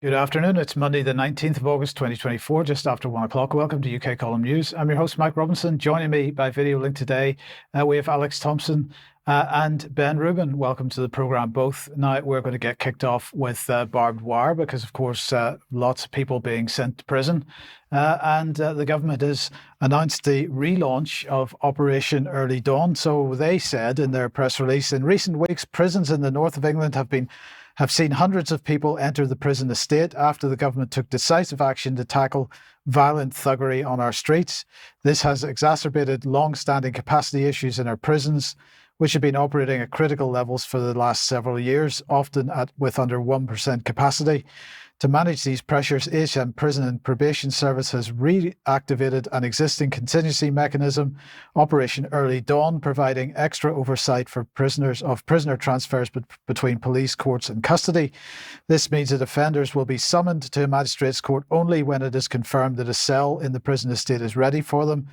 Good afternoon. It's Monday, the 19th of August, 2024, just after 1 o'clock. Welcome to UK Column News. I'm your host, Mike Robinson. Joining me by video link today, we have Alex Thomson and Ben Rubin. Welcome to the programme, both. Now, we're going to get kicked off with barbed wire because, of course, lots of people being sent to prison. And the government has announced the relaunch of Operation Early Dawn. So they said in their press release, in recent weeks, prisons in the north of England have seen hundreds of people enter the prison estate after the government took decisive action to tackle violent thuggery on our streets. This has exacerbated long-standing capacity issues in our prisons, which have been operating at critical levels for the last several years, often with under 1% capacity. To manage these pressures, HM Prison and Probation Service has reactivated an existing contingency mechanism, Operation Early Dawn, providing extra oversight for prisoner transfers between police, courts and custody. This means that offenders will be summoned to a magistrate's court only when it is confirmed that a cell in the prison estate is ready for them.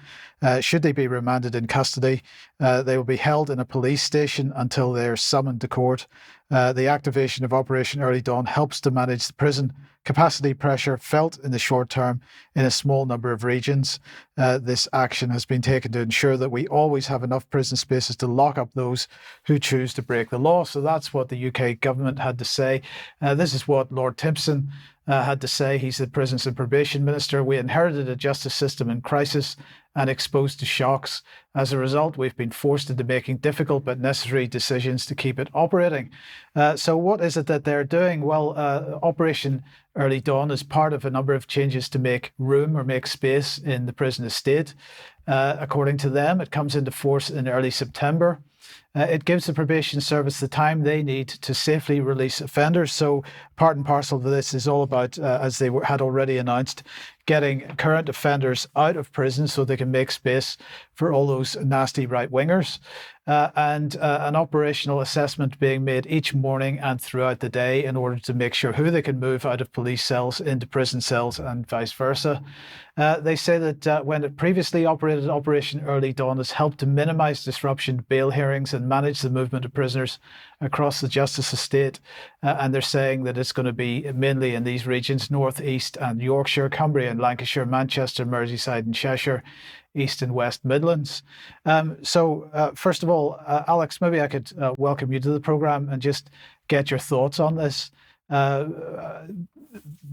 Should they be remanded in custody, they will be held in a police station until they are summoned to court. The activation of Operation Early Dawn helps to manage the prison capacity pressure felt in the short term in a small number of regions. This action has been taken to ensure that we always have enough prison spaces to lock up those who choose to break the law. So that's what the UK government had to say. This is what Lord Timpson had to say. He's the Prisons and Probation Minister. We inherited a justice system in crisis and exposed to shocks. As a result, we've been forced into making difficult but necessary decisions to keep it operating. So what is it that they're doing? Well, Operation Early Dawn is part of a number of changes to make room or make space in the prison estate. According to them, it comes into force in early September. It gives the probation service the time they need to safely release offenders. So part and parcel of this is all about, as they had already announced, getting current offenders out of prison so they can make space for all those nasty right-wingers. And an operational assessment being made each morning and throughout the day in order to make sure who they can move out of police cells into prison cells and vice versa. They say that when it previously operated, Operation Early Dawn has helped to minimise disruption to bail hearings and manage the movement of prisoners across the justice estate. And they're saying that it's going to be mainly in these regions, North, East and Yorkshire, Cumbria and Lancashire, Manchester, Merseyside and Cheshire, East and West Midlands. So first of all, Alex, maybe I could welcome you to the programme and just get your thoughts on this. They're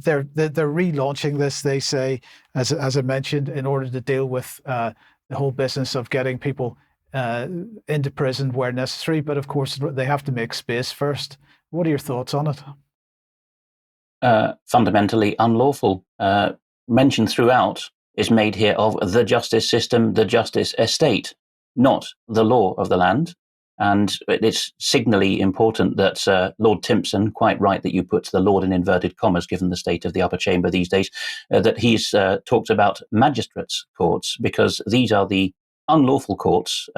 relaunching this, they say, as I mentioned, in order to deal with the whole business of getting people into prison where necessary. But of course, they have to make space first. What are your thoughts on it? Fundamentally unlawful. Mention throughout is made here of the justice system, the justice estate, not the law of the land. And it's signally important that Lord Timpson, quite right that you put the Lord in inverted commas, given the state of the upper chamber these days, that he's talked about magistrates' courts, because these are the unlawful courts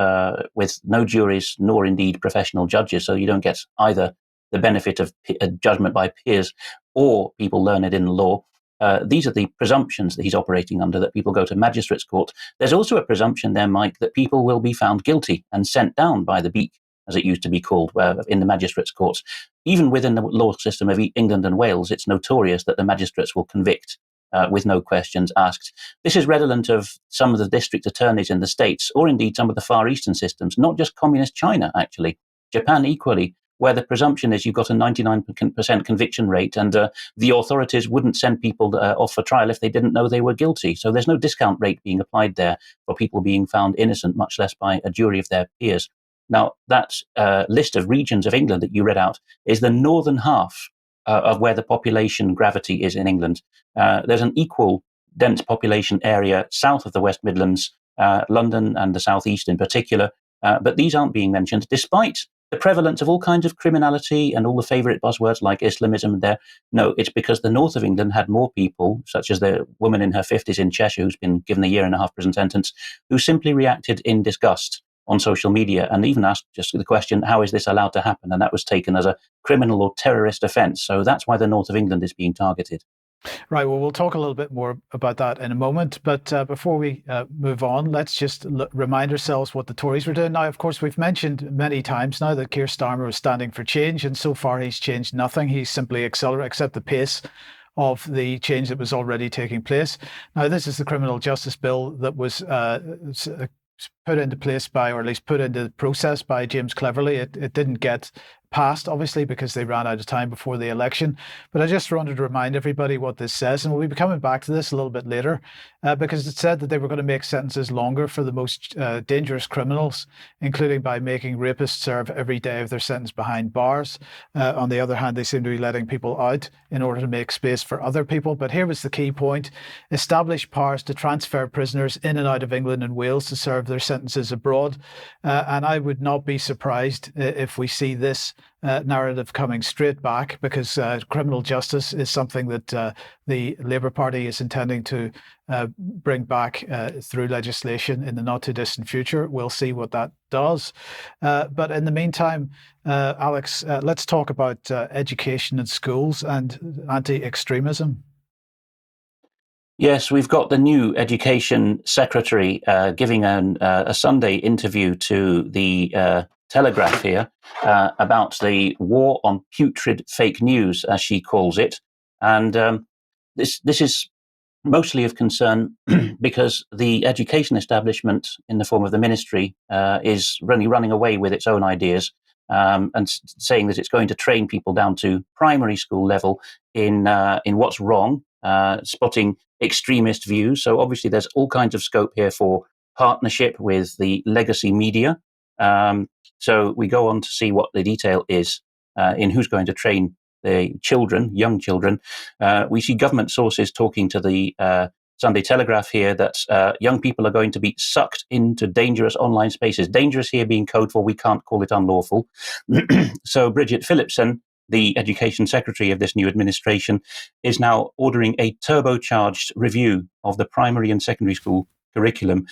with no juries nor indeed professional judges. So you don't get either the benefit of judgment by peers or people learned in the law. These are the presumptions that he's operating under, that people go to magistrates' court. There's also a presumption there, Mike, that people will be found guilty and sent down by the beak, as it used to be called, in the magistrates' courts. Even within the law system of England and Wales, it's notorious that the magistrates will convict with no questions asked. This is redolent of some of the district attorneys in the States, or indeed some of the Far Eastern systems, not just communist China, actually. Japan equally, where the presumption is you've got a 99% conviction rate, and the authorities wouldn't send people off for trial if they didn't know they were guilty. So there's no discount rate being applied there for people being found innocent, much less by a jury of their peers. Now, that list of regions of England that you read out is the northern half of where the population gravity is in England. There's an equal dense population area south of the West Midlands, London and the southeast in particular, but these aren't being mentioned, despite the prevalence of all kinds of criminality and all the favourite buzzwords like Islamism there. No, it's because the north of England had more people, such as the woman in her 50s in Cheshire who's been given a 1.5-year prison sentence, who simply reacted in disgust on social media and even asked just the question, how is this allowed to happen? And that was taken as a criminal or terrorist offence. So that's why the north of England is being targeted. Right. Well, we'll talk a little bit more about that in a moment. But before we move on, let's just remind ourselves what the Tories were doing. Now, of course, we've mentioned many times now that Keir Starmer was standing for change, and so far he's changed nothing. He's simply accelerated, except the pace of the change that was already taking place. Now, this is the criminal justice bill that was put into place by, or at least put into the process by James Cleverly. It didn't get passed, obviously, because they ran out of time before the election. But I just wanted to remind everybody what this says, and we'll be coming back to this a little bit later, because it said that they were going to make sentences longer for the most dangerous criminals, including by making rapists serve every day of their sentence behind bars. On the other hand, they seem to be letting people out in order to make space for other people. But here was the key point: establish powers to transfer prisoners in and out of England and Wales to serve their sentences abroad. And I would not be surprised if we see this narrative coming straight back, because criminal justice is something that the Labour Party is intending to bring back through legislation in the not too distant future. We'll see what that does. But in the meantime, Alex, let's talk about education and schools and anti-extremism. Yes, we've got the new Education Secretary giving a Sunday interview to the Telegraph here about the war on putrid fake news, as she calls it. And this is mostly of concern because the education establishment, in the form of the ministry, is really running away with its own ideas, and saying that it's going to train people down to primary school level in what's wrong, spotting extremist views. So obviously there's all kinds of scope here for partnership with the legacy media. So we go on to see what the detail is in who's going to train the children, young children. We see government sources talking to the Sunday Telegraph here that young people are going to be sucked into dangerous online spaces. Dangerous here being code for we can't call it unlawful. So Bridget Phillipson, the Education Secretary of this new administration, is now ordering a turbocharged review of the primary and secondary school curriculum.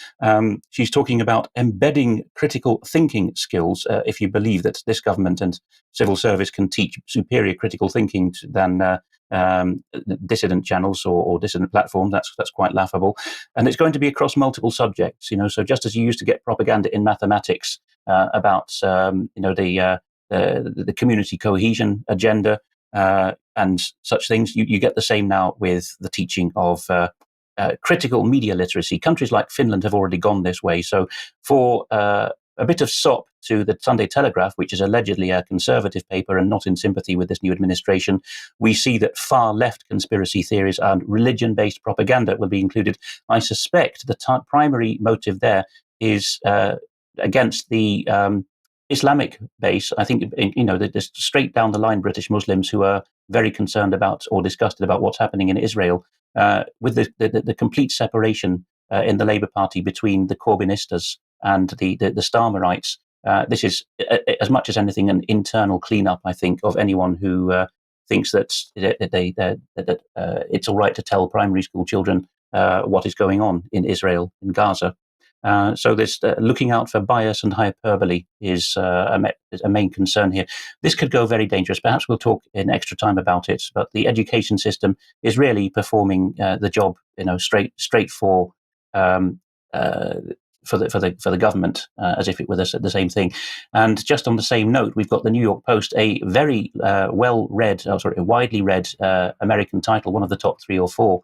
She's talking about embedding critical thinking skills. If you believe that this government and civil service can teach superior critical thinking than dissident channels or dissident platforms, that's quite laughable. And it's going to be across multiple subjects. So just as you used to get propaganda in mathematics about the community cohesion agenda and such things, you get the same now with the teaching of critical media literacy. Countries like Finland have already gone this way. So for a bit of sop to the Sunday Telegraph, which is allegedly a conservative paper and not in sympathy with this new administration, we see that far left conspiracy theories and religion-based propaganda will be included. I suspect the primary motive there is against the Islamic base. I think, there's straight down the line British Muslims who are very concerned about or disgusted about what's happening in Israel, with the complete separation in the Labour Party between the Corbynistas and the Starmerites. This is, as much as anything, an internal cleanup, I think, of anyone who thinks that it's all right to tell primary school children what is going on in Israel, in Gaza. So this looking out for bias and hyperbole is a main concern here. This could go very dangerous. Perhaps we'll talk in extra time about it. But the education system is really performing the job, straight for the government, as if it were the same thing. And just on the same note, we've got the New York Post, a very widely read American title, one of the top 3 or 4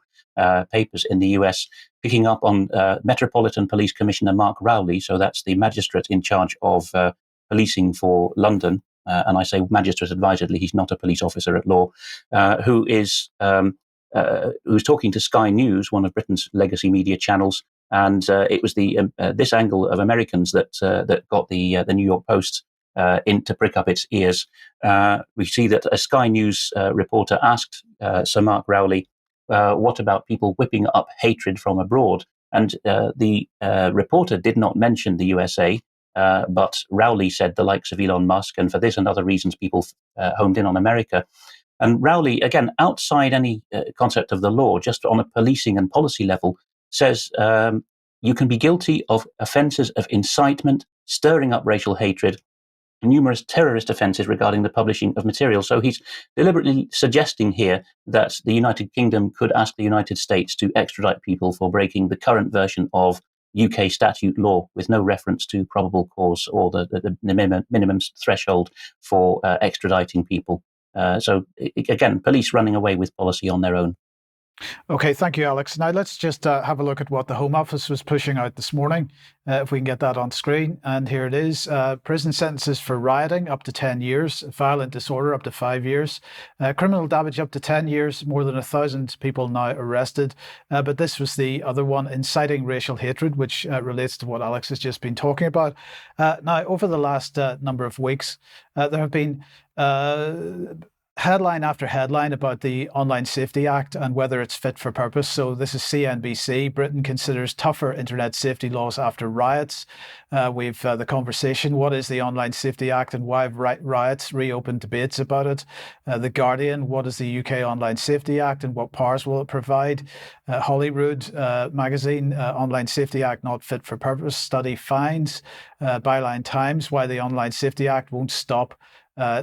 papers in the US, picking up on Metropolitan Police Commissioner Mark Rowley. So that's the magistrate in charge of policing for London. And I say magistrate advisedly, he's not a police officer at law, who's talking to Sky News, one of Britain's legacy media channels. And it was this angle of Americans that got the New York Post in to prick up its ears. We see that a Sky News reporter asked Sir Mark Rowley, what about people whipping up hatred from abroad? And the reporter did not mention the USA, but Rowley said the likes of Elon Musk, and for this and other reasons, people homed in on America. And Rowley, again, outside any concept of the law, just on a policing and policy level, says you can be guilty of offences of incitement, stirring up racial hatred, numerous terrorist offences regarding the publishing of material. So he's deliberately suggesting here that the United Kingdom could ask the United States to extradite people for breaking the current version of UK statute law, with no reference to probable cause or the minimum threshold for extraditing people. Again, police running away with policy on their own. Okay, thank you, Alex. Now let's just have a look at what the Home Office was pushing out this morning, if we can get that on screen. And here it is. Prison sentences for rioting up to 10 years, violent disorder up to 5 years, criminal damage up to 10 years, more than 1,000 people now arrested. But this was the other one, inciting racial hatred, which relates to what Alex has just been talking about. Now, over the last number of weeks, there have been headline after headline about the Online Safety Act and whether it's fit for purpose. So this is CNBC. Britain considers tougher internet safety laws after riots. We've the conversation, what is the Online Safety Act and why have riots reopened debates about it? The Guardian, what is the UK Online Safety Act and what powers will it provide? Holyrood magazine, Online Safety Act not fit for purpose, study finds. Byline Times, why the Online Safety Act won't stop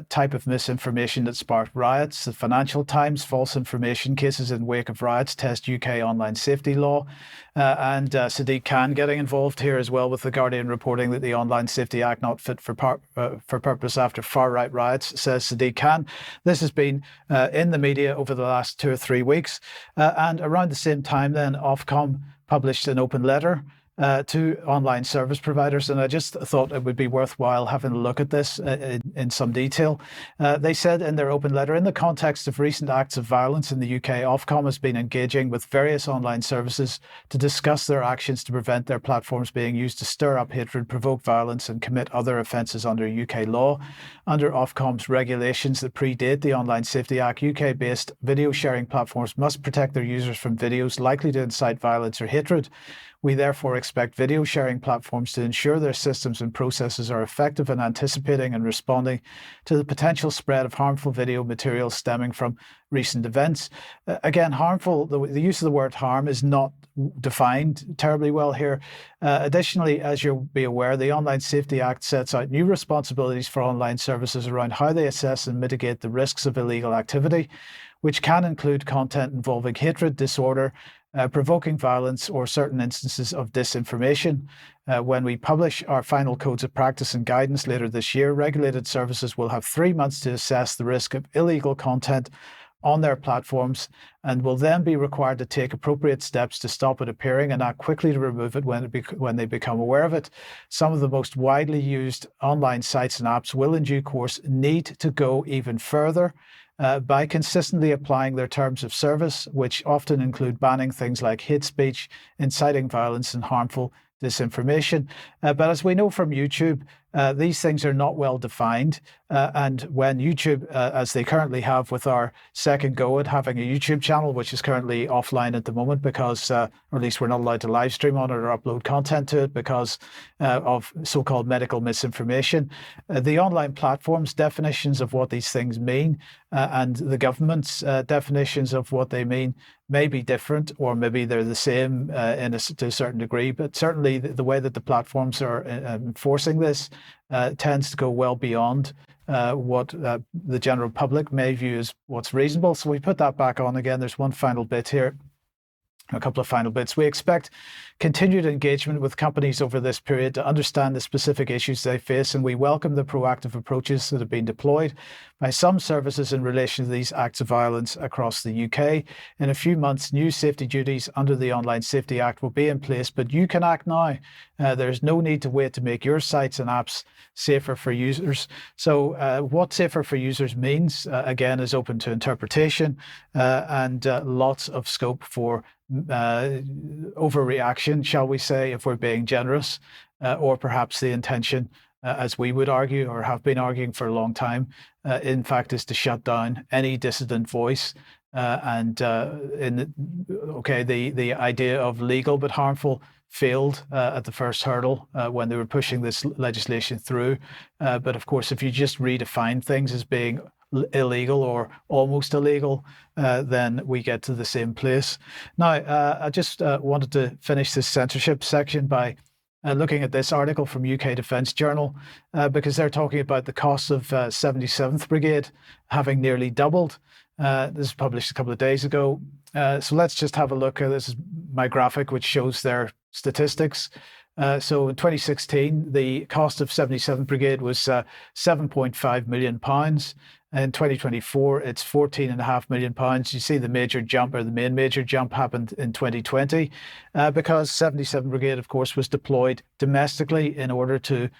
type of misinformation that sparked riots. The Financial Times, false information cases in wake of riots test UK online safety law. And Sadiq Khan getting involved here as well, with the Guardian reporting that the Online Safety Act not fit for purpose after far-right riots, says Sadiq Khan. This has been in the media over the last 2 or 3 weeks. And around the same time then, Ofcom published an open letter to online service providers. And I just thought it would be worthwhile having a look at this in some detail. They said in their open letter, in the context of recent acts of violence in the UK, Ofcom has been engaging with various online services to discuss their actions to prevent their platforms being used to stir up hatred, provoke violence and commit other offences under UK law. Under Ofcom's regulations that predate the Online Safety Act, UK-based video sharing platforms must protect their users from videos likely to incite violence or hatred. We therefore expect video sharing platforms to ensure their systems and processes are effective in anticipating and responding to the potential spread of harmful video materials stemming from recent events. Again, harmful, the use of the word harm is not defined terribly well here. Additionally, as you'll be aware, the Online Safety Act sets out new responsibilities for online services around how they assess and mitigate the risks of illegal activity, which can include content involving hatred, disorder, provoking violence, or certain instances of disinformation. When we publish our final codes of practice and guidance later this year, regulated services will have 3 months to assess the risk of illegal content on their platforms and will then be required to take appropriate steps to stop it appearing and act quickly to remove it when they become aware of it. Some of the most widely used online sites and apps will in due course need to go even further by consistently applying their terms of service, which often include banning things like hate speech, inciting violence and harmful disinformation. But as we know from YouTube, these things are not well defined. And when YouTube, as they currently have with our second go at having a YouTube channel, which is currently offline at the moment because, or at least we're not allowed to live stream on it or upload content to it because of so-called medical misinformation, the online platforms' definitions of what these things mean and the government's definitions of what they mean may be different, or maybe they're the same to a certain degree. But certainly the way that the platforms are enforcing this tends to go well beyond what the general public may view as what's reasonable. So we put that back on again. There's one final bit here. A couple of final bits. We expect continued engagement with companies over this period to understand the specific issues they face, and we welcome the proactive approaches that have been deployed by some services in relation to these acts of violence across the UK. In a few months, new safety duties under the Online Safety Act will be in place, but you can act now. There's no need to wait to make your sites and apps safer for users. So what safer for users means, again, is open to interpretation and lots of scope for overreaction, shall we say, if we're being generous, or perhaps the intention, as we would argue or have been arguing for a long time, in fact, is to shut down any dissident voice. The idea of legal but harmful failed at the first hurdle when they were pushing this legislation through. But of course, if you just redefine things as being illegal or almost illegal, then we get to the same place. Now, I just wanted to finish this censorship section by looking at this article from UK Defence Journal, because they're talking about the cost of 77th Brigade having nearly doubled. This was published a couple of days ago. So let's just have a look. This is my graphic, which shows their statistics. So in 2016, the cost of 77th Brigade was £7.5 million. In 2024, it's £14.5 million. You see the major jump, or the main major jump, happened in 2020 because 77 Brigade, of course, was deployed domestically in order to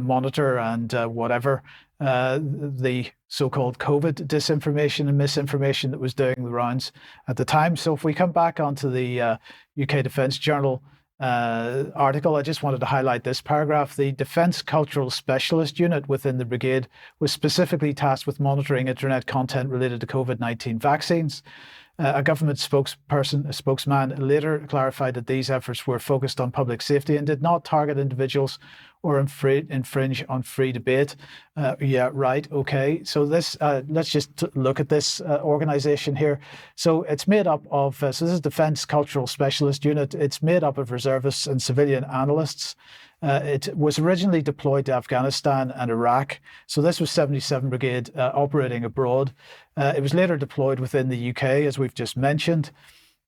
monitor and whatever the so-called COVID disinformation and misinformation that was doing the rounds at the time. So if we come back onto the UK Defence Journal article, I just wanted to highlight this paragraph. The Defence Cultural Specialist Unit within the brigade was specifically tasked with monitoring internet content related to COVID-19 vaccines. A government spokesman later clarified that these efforts were focused on public safety and did not target individuals or infringe on free debate. Yeah, right. Okay. So this, let's just look at this organization here. So it's made up of, so this is Defence Cultural Specialist Unit. It's made up of reservists and civilian analysts. It was originally deployed to Afghanistan and Iraq. So this was 77 Brigade operating abroad. It was later deployed within the UK, as we've just mentioned.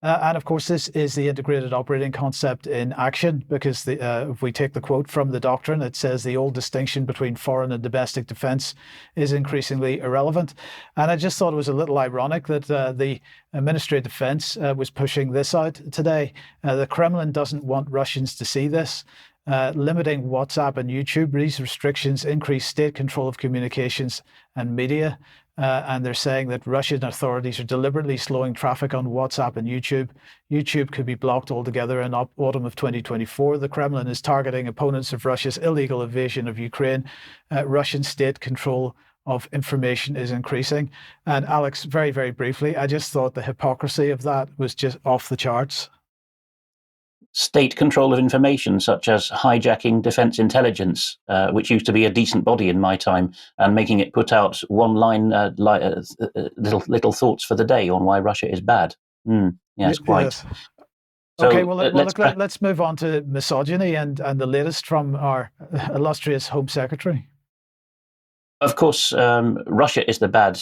And of course, this is the integrated operating concept in action, because if we take the quote from the doctrine, it says the old distinction between foreign and domestic defence is increasingly irrelevant. And I just thought it was a little ironic that the Ministry of Defence was pushing this out today. The Kremlin doesn't want Russians to see this. Limiting WhatsApp and YouTube, these restrictions increase state control of communications and media. And they're saying that Russian authorities are deliberately slowing traffic on WhatsApp and YouTube. YouTube could be blocked altogether in autumn of 2024. The Kremlin is targeting opponents of Russia's illegal invasion of Ukraine. Russian state control of information is increasing. And Alex, very, very briefly, I just thought the hypocrisy of that was just off the charts. State control of information, such as hijacking defense intelligence, which used to be a decent body in my time, and making it put out one-line little thoughts for the day on why Russia is bad. Yes, quite. Yes. So, okay, well, let's move on to misogyny and the latest from our illustrious Home Secretary. Of course, Russia is the bad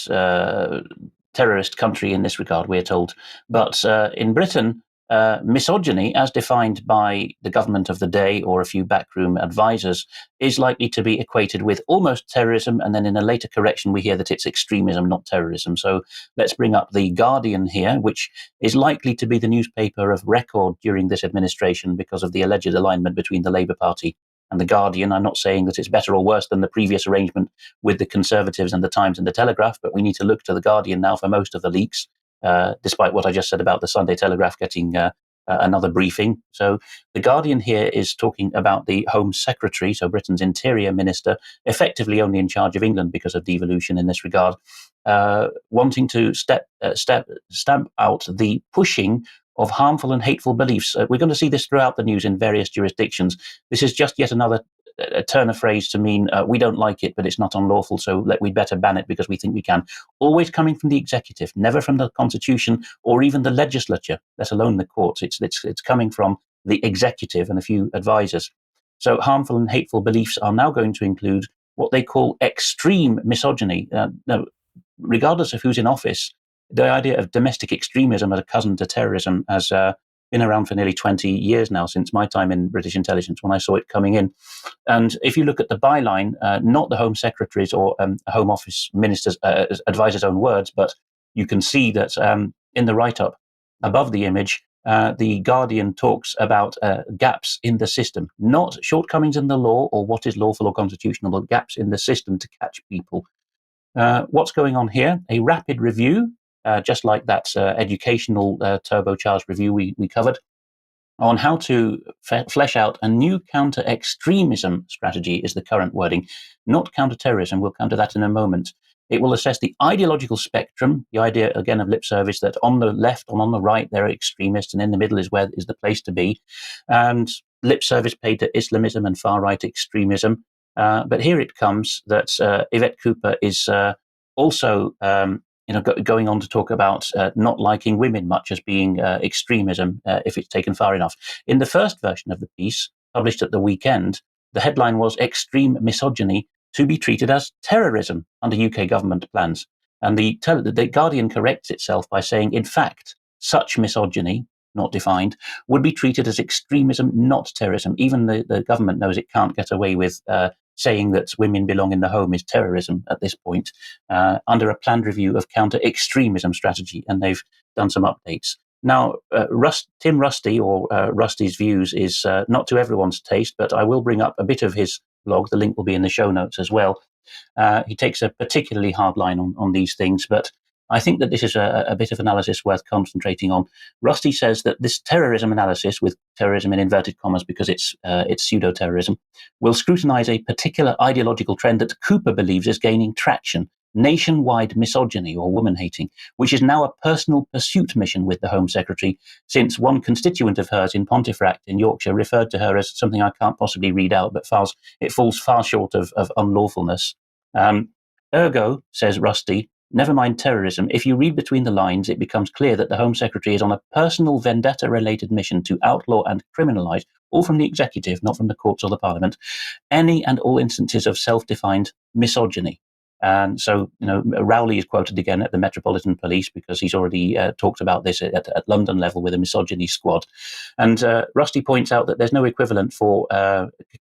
terrorist country in this regard, we're told. But in Britain, misogyny, as defined by the government of the day or a few backroom advisors, is likely to be equated with almost terrorism, and then in a later correction we hear that it's extremism, not terrorism. So let's bring up The Guardian here, which is likely to be the newspaper of record during this administration because of the alleged alignment between the Labour Party and The Guardian. I'm not saying that it's better or worse than the previous arrangement with the Conservatives and the Times and the Telegraph, but we need to look to The Guardian now for most of the leaks. Despite what I just said about the Sunday Telegraph getting another briefing. So The Guardian here is talking about the Home Secretary, so Britain's Interior Minister, effectively only in charge of England because of devolution in this regard, wanting to stamp out the pushing of harmful and hateful beliefs. We're going to see this throughout the news in various jurisdictions. This is just yet another turn of phrase to mean we don't like it, but it's not unlawful, so we'd better ban it because we think we can. Always coming from the executive, never from the Constitution or even the legislature, let alone the courts. It's coming from the executive and a few advisors. So harmful and hateful beliefs are now going to include what they call extreme misogyny. Now, regardless of who's in office, the idea of domestic extremism as a cousin to terrorism has been around for nearly 20 years now, since my time in British intelligence, when I saw it coming in. And if you look at the byline, not the Home Secretary's or Home Office Minister's advisor's own words, but you can see that in the write-up above the image, the Guardian talks about gaps in the system, not shortcomings in the law or what is lawful or constitutional, but gaps in the system to catch people. What's going on here? A rapid review, just like that educational turbocharged review we covered, on how to flesh out a new counter-extremism strategy is the current wording, not counter-terrorism. We'll come to that in a moment. It will assess the ideological spectrum, the idea, again, of lip service, that on the left and on the right there are extremists, and in the middle is where is the place to be, and lip service paid to Islamism and far-right extremism. But here it comes that Yvette Cooper is also going on to talk about not liking women much as being extremism if it's taken far enough. In the first version of the piece, published at the weekend, the headline was "Extreme Misogyny to be treated as terrorism under UK government plans." And the Guardian corrects itself by saying, in fact, such misogyny, not defined, would be treated as extremism, not terrorism. Even the government knows it can't get away with saying that women belong in the home is terrorism at this point, under a planned review of counter-extremism strategy, and they've done some updates. Now, Tim Rusty, or Rusty's views, is not to everyone's taste, but I will bring up a bit of his blog. The link will be in the show notes as well. He takes a particularly hard line on these things, but I think that this is a bit of analysis worth concentrating on. Rusty says that this terrorism analysis, with terrorism in inverted commas because it's pseudo-terrorism, will scrutinize a particular ideological trend that Cooper believes is gaining traction: nationwide misogyny or woman-hating, which is now a personal pursuit mission with the Home Secretary, since one constituent of hers in Pontefract in Yorkshire referred to her as something I can't possibly read out, but it falls far short of unlawfulness. Ergo, says Rusty, never mind terrorism, if you read between the lines, it becomes clear that the Home Secretary is on a personal vendetta-related mission to outlaw and criminalise, all from the executive, not from the courts or the Parliament, any and all instances of self-defined misogyny. And so, Rowley is quoted again at the Metropolitan Police because he's already talked about this at London level with a misogyny squad. And Rusty points out that there's no equivalent for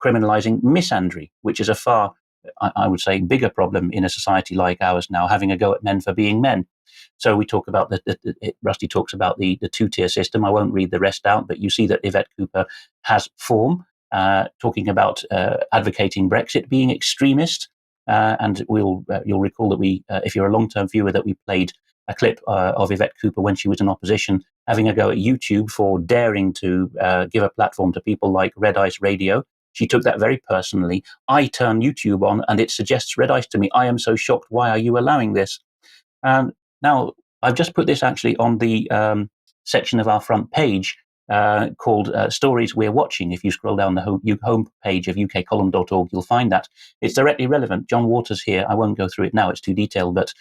criminalising misandry, which is a far, I would say, bigger problem in a society like ours now, having a go at men for being men. So we talk about Rusty talks about the two-tier system. I won't read the rest out, but you see that Yvette Cooper has form, talking about advocating Brexit being extremist. And you'll recall that if you're a long-term viewer, that we played a clip of Yvette Cooper when she was in opposition, having a go at YouTube for daring to give a platform to people like Red Ice Radio. She took that very personally. I turn YouTube on and it suggests Red Ice to me. I am so shocked. Why are you allowing this? Now, I've just put this actually on the section of our front page called Stories We're Watching. If you scroll down the home page of ukcolumn.org, you'll find that. It's directly relevant. John Waters here, I won't go through it now, it's too detailed, but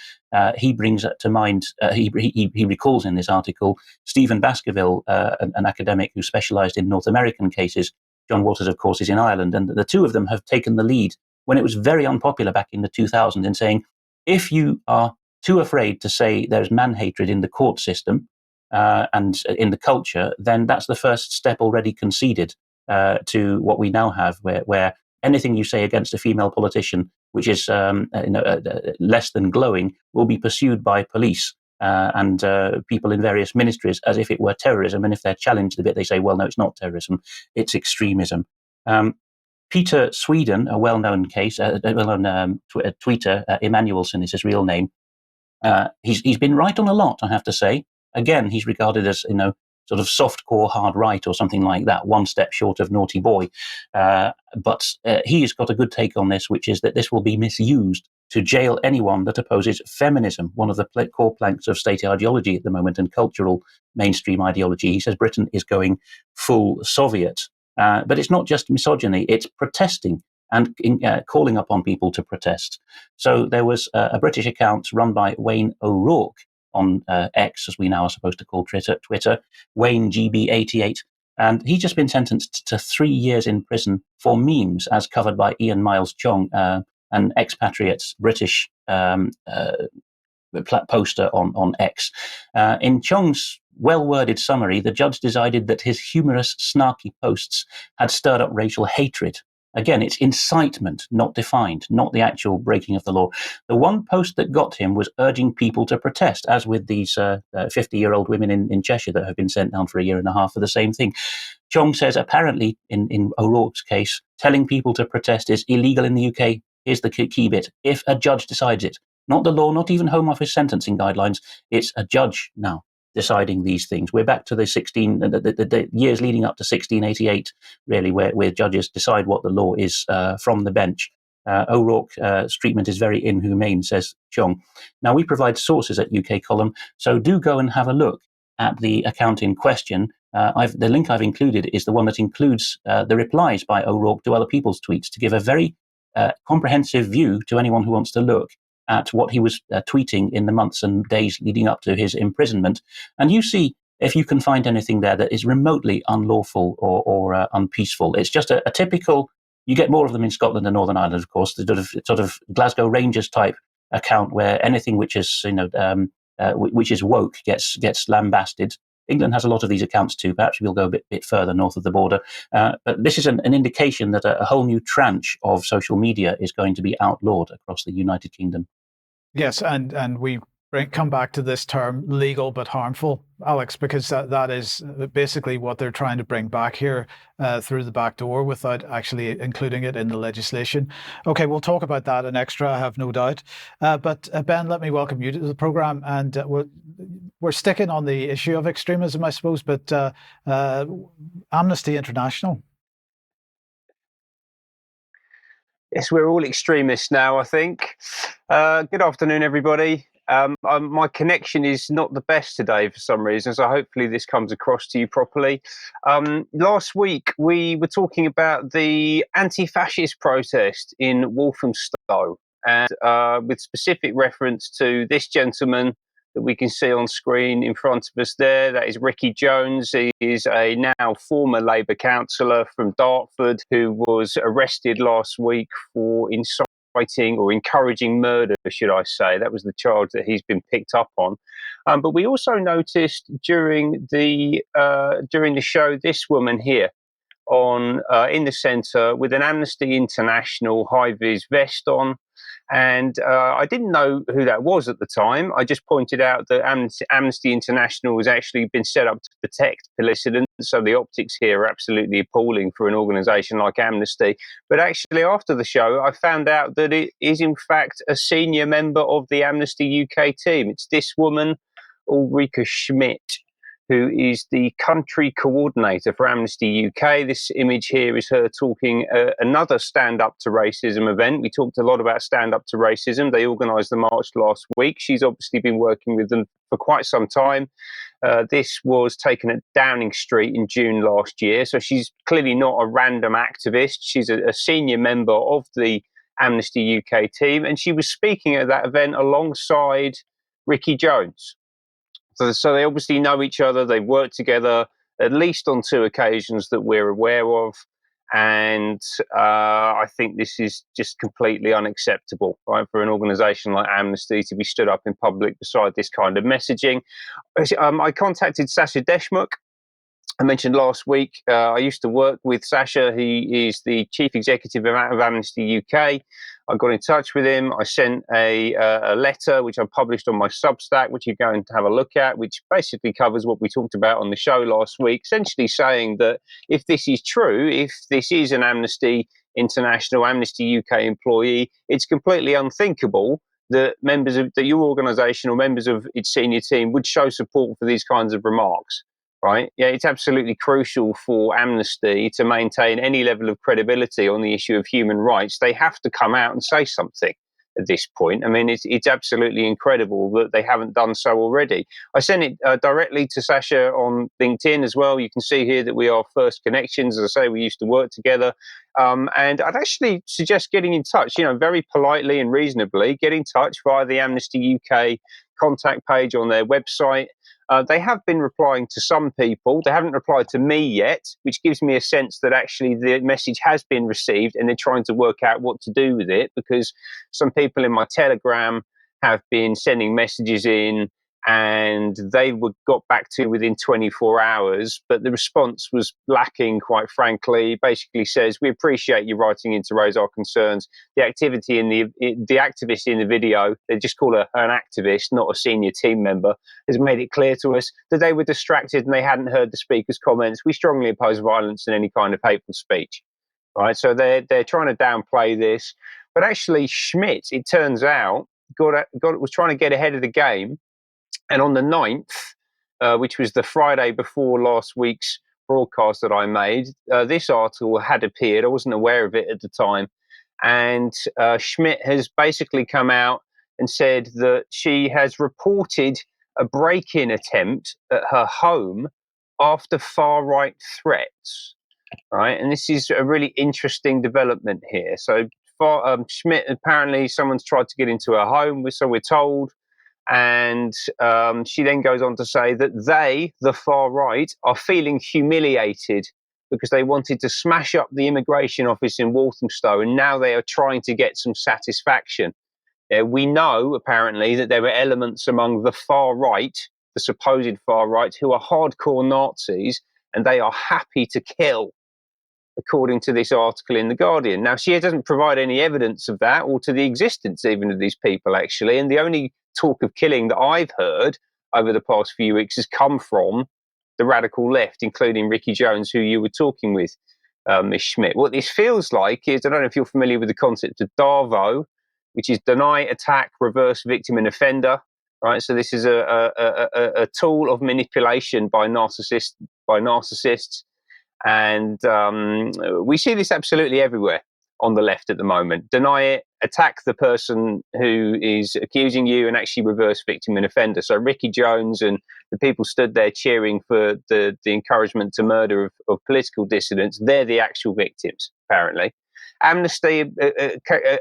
he brings to mind, he recalls in this article, Stephen Baskerville, an academic who specialised in North American cases. John Waters, of course, is in Ireland, and the two of them have taken the lead when it was very unpopular back in the 2000s in saying, if you are too afraid to say there's man-hatred in the court system and in the culture, then that's the first step already conceded to what we now have, where anything you say against a female politician, which is less than glowing, will be pursued by police and people in various ministries as if it were terrorism. And if they're challenged a bit, they say, well, no, it's not terrorism, it's extremism. Peter Sweden, a well-known case, well-known tweeter, Emanuelson is his real name. He's been right on a lot, I have to say. Again, he's regarded as, sort of soft-core hard right or something like that, one step short of naughty boy. But he's got a good take on this, which is that this will be misused to jail anyone that opposes feminism, one of the core planks of state ideology at the moment and cultural mainstream ideology. He says Britain is going full Soviet. But it's not just misogyny, it's protesting and calling upon people to protest. So there was a British account run by Wayne O'Rourke on X, as we now are supposed to call Twitter, Wayne GB88, and he's just been sentenced to 3 years in prison for memes, as covered by Ian Miles Chong, an expatriate British poster on X. In Chong's well-worded summary, the judge decided that his humorous, snarky posts had stirred up racial hatred. Again, it's incitement, not defined, not the actual breaking of the law. The one post that got him was urging people to protest, as with these 50-year-old women in Cheshire that have been sent down for a year and a half for the same thing. Chong says, apparently, in O'Rourke's case, telling people to protest is illegal in the UK. Here's the key bit. If a judge decides it, not the law, not even Home Office sentencing guidelines, it's a judge now deciding these things. We're back to the years leading up to 1688, really, where judges decide what the law is from the bench. O'Rourke's treatment is very inhumane, says Chong. Now, we provide sources at UK Column, so do go and have a look at the account in question. The link I've included is the one that includes the replies by O'Rourke to other people's tweets to give a very comprehensive view to anyone who wants to look at what he was tweeting in the months and days leading up to his imprisonment. And you see if you can find anything there that is remotely unlawful or unpeaceful. It's just a typical, you get more of them in Scotland and Northern Ireland, of course, the sort of Glasgow Rangers type account where anything which is, which is woke gets lambasted. England has a lot of these accounts too. Perhaps we'll go a bit further north of the border. But this is an indication that a whole new tranche of social media is going to be outlawed across the United Kingdom. Yes, and we come back to this term legal but harmful, Alex, because that is basically what they're trying to bring back here through the back door without actually including it in the legislation. Okay, we'll talk about that in extra, I have no doubt. But Ben, let me welcome you to the program. And we're sticking on the issue of extremism, I suppose, but Amnesty International. Yes, we're all extremists now, I think. Good afternoon, everybody. My connection is not the best today for some reason, so hopefully this comes across to you properly. Last week, we were talking about the anti-fascist protest in Walthamstow, and with specific reference to this gentleman that we can see on screen in front of us there. That is Ricky Jones. He is a now former Labour councillor from Dartford who was arrested last week for inciting or encouraging murder, should I say. That was the charge that he's been picked up on. But we also noticed during the show this woman here on in the centre with an Amnesty International high-vis vest on. And I didn't know who that was at the time. I just pointed out that Amnesty International has actually been set up to protect dissidents. So the optics here are absolutely appalling for an organisation like Amnesty. But actually, after the show, I found out that it is in fact a senior member of the Amnesty UK team. It's this woman, Ulrika Schmidt, who is the country coordinator for Amnesty UK. This image here is her talking another Stand Up to Racism event. We talked a lot about Stand Up to Racism. They organised the march last week. She's obviously been working with them for quite some time. This was taken at Downing Street in June last year. So she's clearly not a random activist. She's a senior member of the Amnesty UK team. And she was speaking at that event alongside Ricky Jones. So they obviously know each other. They've worked together at least on 2 occasions that we're aware of. And I think this is just completely unacceptable, right, for an organisation like Amnesty to be stood up in public beside this kind of messaging. I contacted Sasha Deshmukh. I mentioned last week, I used to work with Sasha. He is the chief executive of Amnesty UK. I got in touch with him. I sent a letter, which I published on my Substack, which you're going to have a look at, which basically covers what we talked about on the show last week, essentially saying that if this is true, if this is an Amnesty International, Amnesty UK employee, it's completely unthinkable that members of your organisation or members of its senior team would show support for these kinds of remarks. Right? Yeah, it's absolutely crucial for Amnesty to maintain any level of credibility on the issue of human rights. They have to come out and say something at this point. I mean, it's absolutely incredible that they haven't done so already. I sent it directly to Sasha on LinkedIn as well. You can see here that we are first connections. As I say, we used to work together. And I'd actually suggest getting in touch, very politely and reasonably, get in touch via the Amnesty UK contact page on their website. They have been replying to some people. They haven't replied to me yet, which gives me a sense that actually the message has been received and they're trying to work out what to do with it, because some people in my Telegram have been sending messages in and they were got back to within 24 hours, but the response was lacking, quite frankly. Basically says, we appreciate you writing in to raise our concerns. The activity in the activist in the video, they just call her an activist, not a senior team member, has made it clear to us that they were distracted and they hadn't heard the speaker's comments. We strongly oppose violence and any kind of hateful speech. Right, so they're trying to downplay this, but actually Schmidt, it turns out, was trying to get ahead of the game. And on the 9th, which was the Friday before last week's broadcast that I made, this article had appeared. I wasn't aware of it at the time. And Schmidt has basically come out and said that she has reported a break-in attempt at her home after far-right threats. Right, and this is a really interesting development here. So Schmidt, apparently someone's tried to get into her home, so we're told. And she then goes on to say that they, the far right, are feeling humiliated because they wanted to smash up the immigration office in Walthamstow, and now they are trying to get some satisfaction. We know, apparently, that there were elements among the far right the supposed far right, who are hardcore Nazis, and they are happy to kill, according to this article in The Guardian. Now, she doesn't provide any evidence of that or to the existence even of these people, actually. And the only talk of killing that I've heard over the past few weeks has come from the radical left, including Ricky Jones, who you were talking with, Ms. Schmidt. What this feels like is, I don't know if you're familiar with the concept of DARVO, which is deny, attack, reverse, victim, and offender. Right, so this is a tool of manipulation by narcissists, and we see this absolutely everywhere on the left at the moment. Deny it, attack the person who is accusing you, and actually reverse victim and offender. So Ricky Jones and the people stood there cheering for the encouragement to murder of political dissidents, they're the actual victims, apparently. Amnesty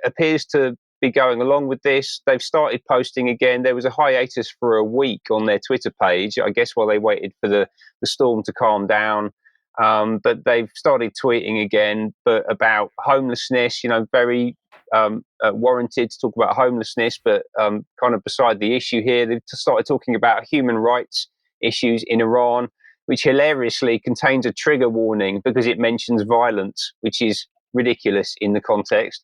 appears to be going along with this. They've started posting again. There was a hiatus for a week on their Twitter page, I guess, while they waited for the storm to calm down. But they've started tweeting again, but about homelessness, very warranted to talk about homelessness, but kind of beside the issue here. They've started talking about human rights issues in Iran, which hilariously contains a trigger warning because it mentions violence, which is ridiculous in the context.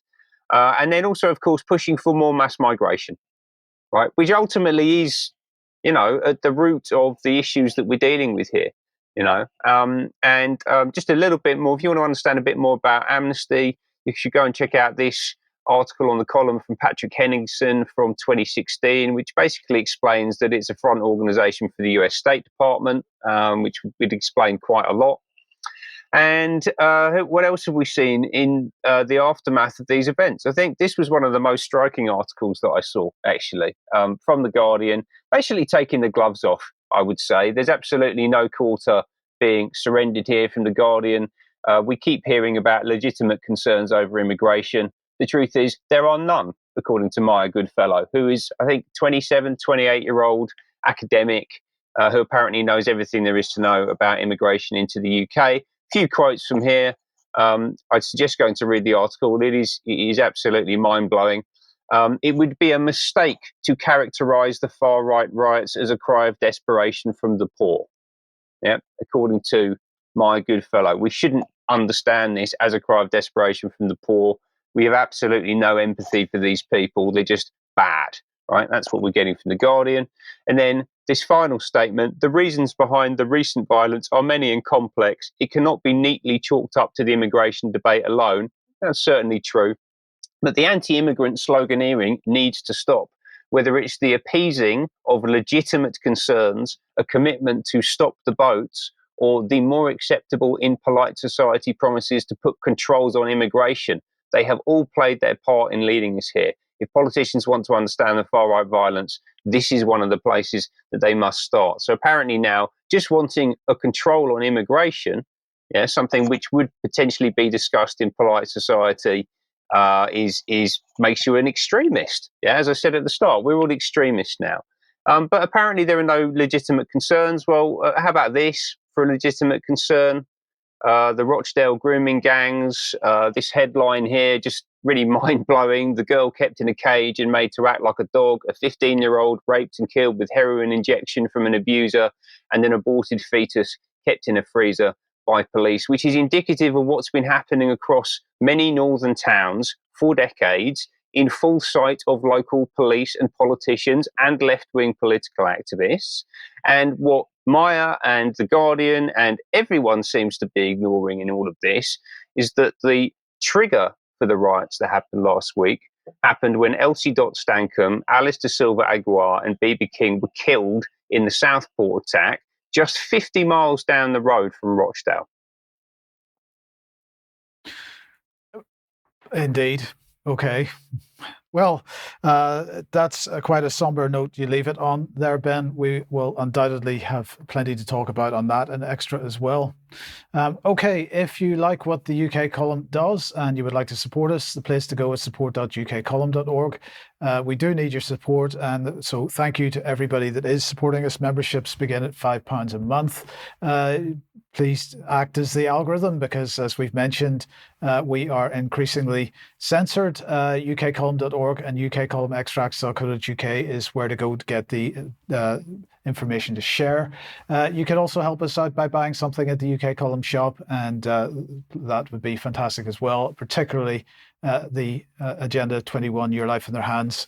And then also, of course, pushing for more mass migration, right? Which ultimately is, at the root of the issues that we're dealing with here. And just a little bit more, if you want to understand a bit more about Amnesty, you should go and check out this article on the column from Patrick Henningsen from 2016, which basically explains that it's a front organization for the US State Department, which would explain quite a lot. And what else have we seen in the aftermath of these events? I think this was one of the most striking articles that I saw, actually, from The Guardian, basically taking the gloves off, I would say. There's absolutely no quarter being surrendered here from The Guardian. We keep hearing about legitimate concerns over immigration. The truth is, there are none, according to Maya Goodfellow, who is, I think, 27, 28-year-old academic who apparently knows everything there is to know about immigration into the UK. Few quotes from here. I'd suggest going to read the article. It is absolutely mind-blowing. It would be a mistake to characterize the far-right riots as a cry of desperation from the poor. Yeah, according to my good fellow. We shouldn't understand this as a cry of desperation from the poor. We have absolutely no empathy for these people. They're just bad, right? That's what we're getting from The Guardian. And then this final statement, the reasons behind the recent violence are many and complex. It cannot be neatly chalked up to the immigration debate alone. That's certainly true. But the anti-immigrant sloganeering needs to stop. Whether it's the appeasing of legitimate concerns, a commitment to stop the boats, or the more acceptable in polite society promises to put controls on immigration, they have all played their part in leading us here. If politicians want to understand the far-right violence, this is one of the places that they must start. So apparently now, just wanting a control on immigration, something which would potentially be discussed in polite society, is makes you an extremist. Yeah, as I said at the start, we're all extremists now. But apparently there are no legitimate concerns. Well, how about this for a legitimate concern? The Rochdale grooming gangs, this headline here, just really mind-blowing. The girl kept in a cage and made to act like a dog, a 15-year-old raped and killed with heroin injection from an abuser, and an aborted fetus kept in a freezer by police, which is indicative of what's been happening across many northern towns for decades, in full sight of local police and politicians and left-wing political activists. And what Maya and The Guardian and everyone seems to be ignoring in all of this is that the trigger for the riots that happened last week happened when Elsie Dot Stankham, Alice de Silva Aguiar and B.B. King were killed in the Southport attack, just 50 miles down the road from Rochdale. Indeed. Okay. Well, that's quite a somber note you leave it on there, Ben. We will undoubtedly have plenty to talk about on that and extra as well. Okay, if you like what the UK column does and you would like to support us, the place to go is support.ukcolumn.org. We do need your support, and so thank you to everybody that is supporting us. Memberships begin at £5 a month. Please act as the algorithm, because as we've mentioned, we are increasingly censored. ukcolumn.org and ukcolumnextracts.co.uk is where to go to get the information to share. You can also help us out by buying something at the UK Column shop, and that would be fantastic as well, particularly the Agenda 21 Your Life in Their Hands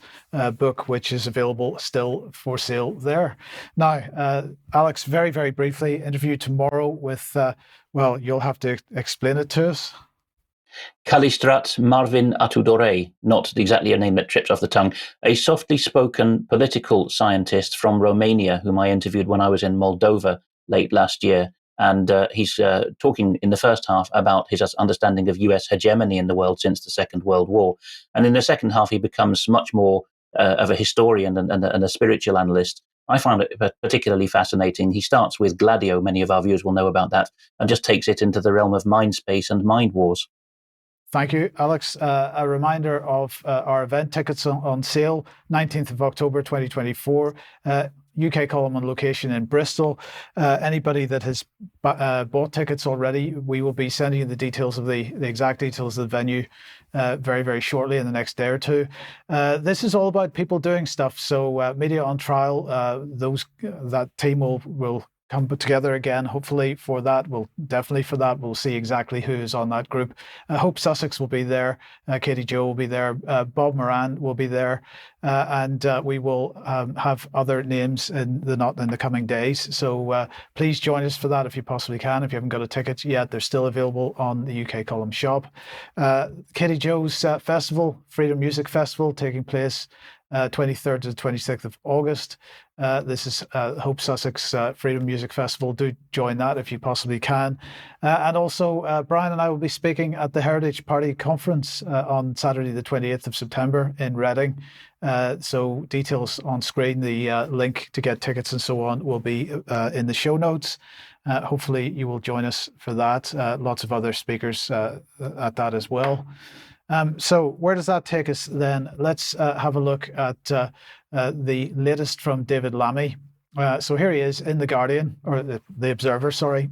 book, which is available still for sale there. Now, Alex, very, very briefly, interview tomorrow with, well, you'll have to explain it to us. Kalistrat Marvin Atudore, not exactly a name that trips off the tongue, a softly spoken political scientist from Romania whom I interviewed when I was in Moldova late last year. And he's talking in the first half about his understanding of US hegemony in the world since the Second World War. And in the second half, he becomes much more of a historian and a spiritual analyst. I found it particularly fascinating. He starts with Gladio, many of our viewers will know about that, and just takes it into the realm of mind space and mind wars. Thank you, Alex. A reminder of our event tickets on sale, 19th of October 2024. UK Column on location in Bristol. Anybody that has bought tickets already, we will be sending you the details of the exact details of the venue very, very shortly in the next day or two. This is all about people doing stuff. So Media on Trial, that team will come together again, hopefully for that. We'll see exactly who is on that group. Hope Sussex will be there. Katie Jo will be there. Bob Moran will be there. And we will have other names in the coming days. So please join us for that if you possibly can. If you haven't got a ticket yet, they're still available on the UK Column shop. Katie Jo's festival, Freedom Music Festival, taking place 23rd to the 26th of August. This is Hope Sussex Freedom Music Festival. Do join that if you possibly can. And also, Brian and I will be speaking at the Heritage Party Conference on Saturday, the 28th of September in Reading. So details on screen, the link to get tickets and so on will be in the show notes. Hopefully you will join us for that. Lots of other speakers at that as well. So where does that take us then? Let's have a look at the latest from David Lammy. So here he is in The Guardian, or the Observer, sorry.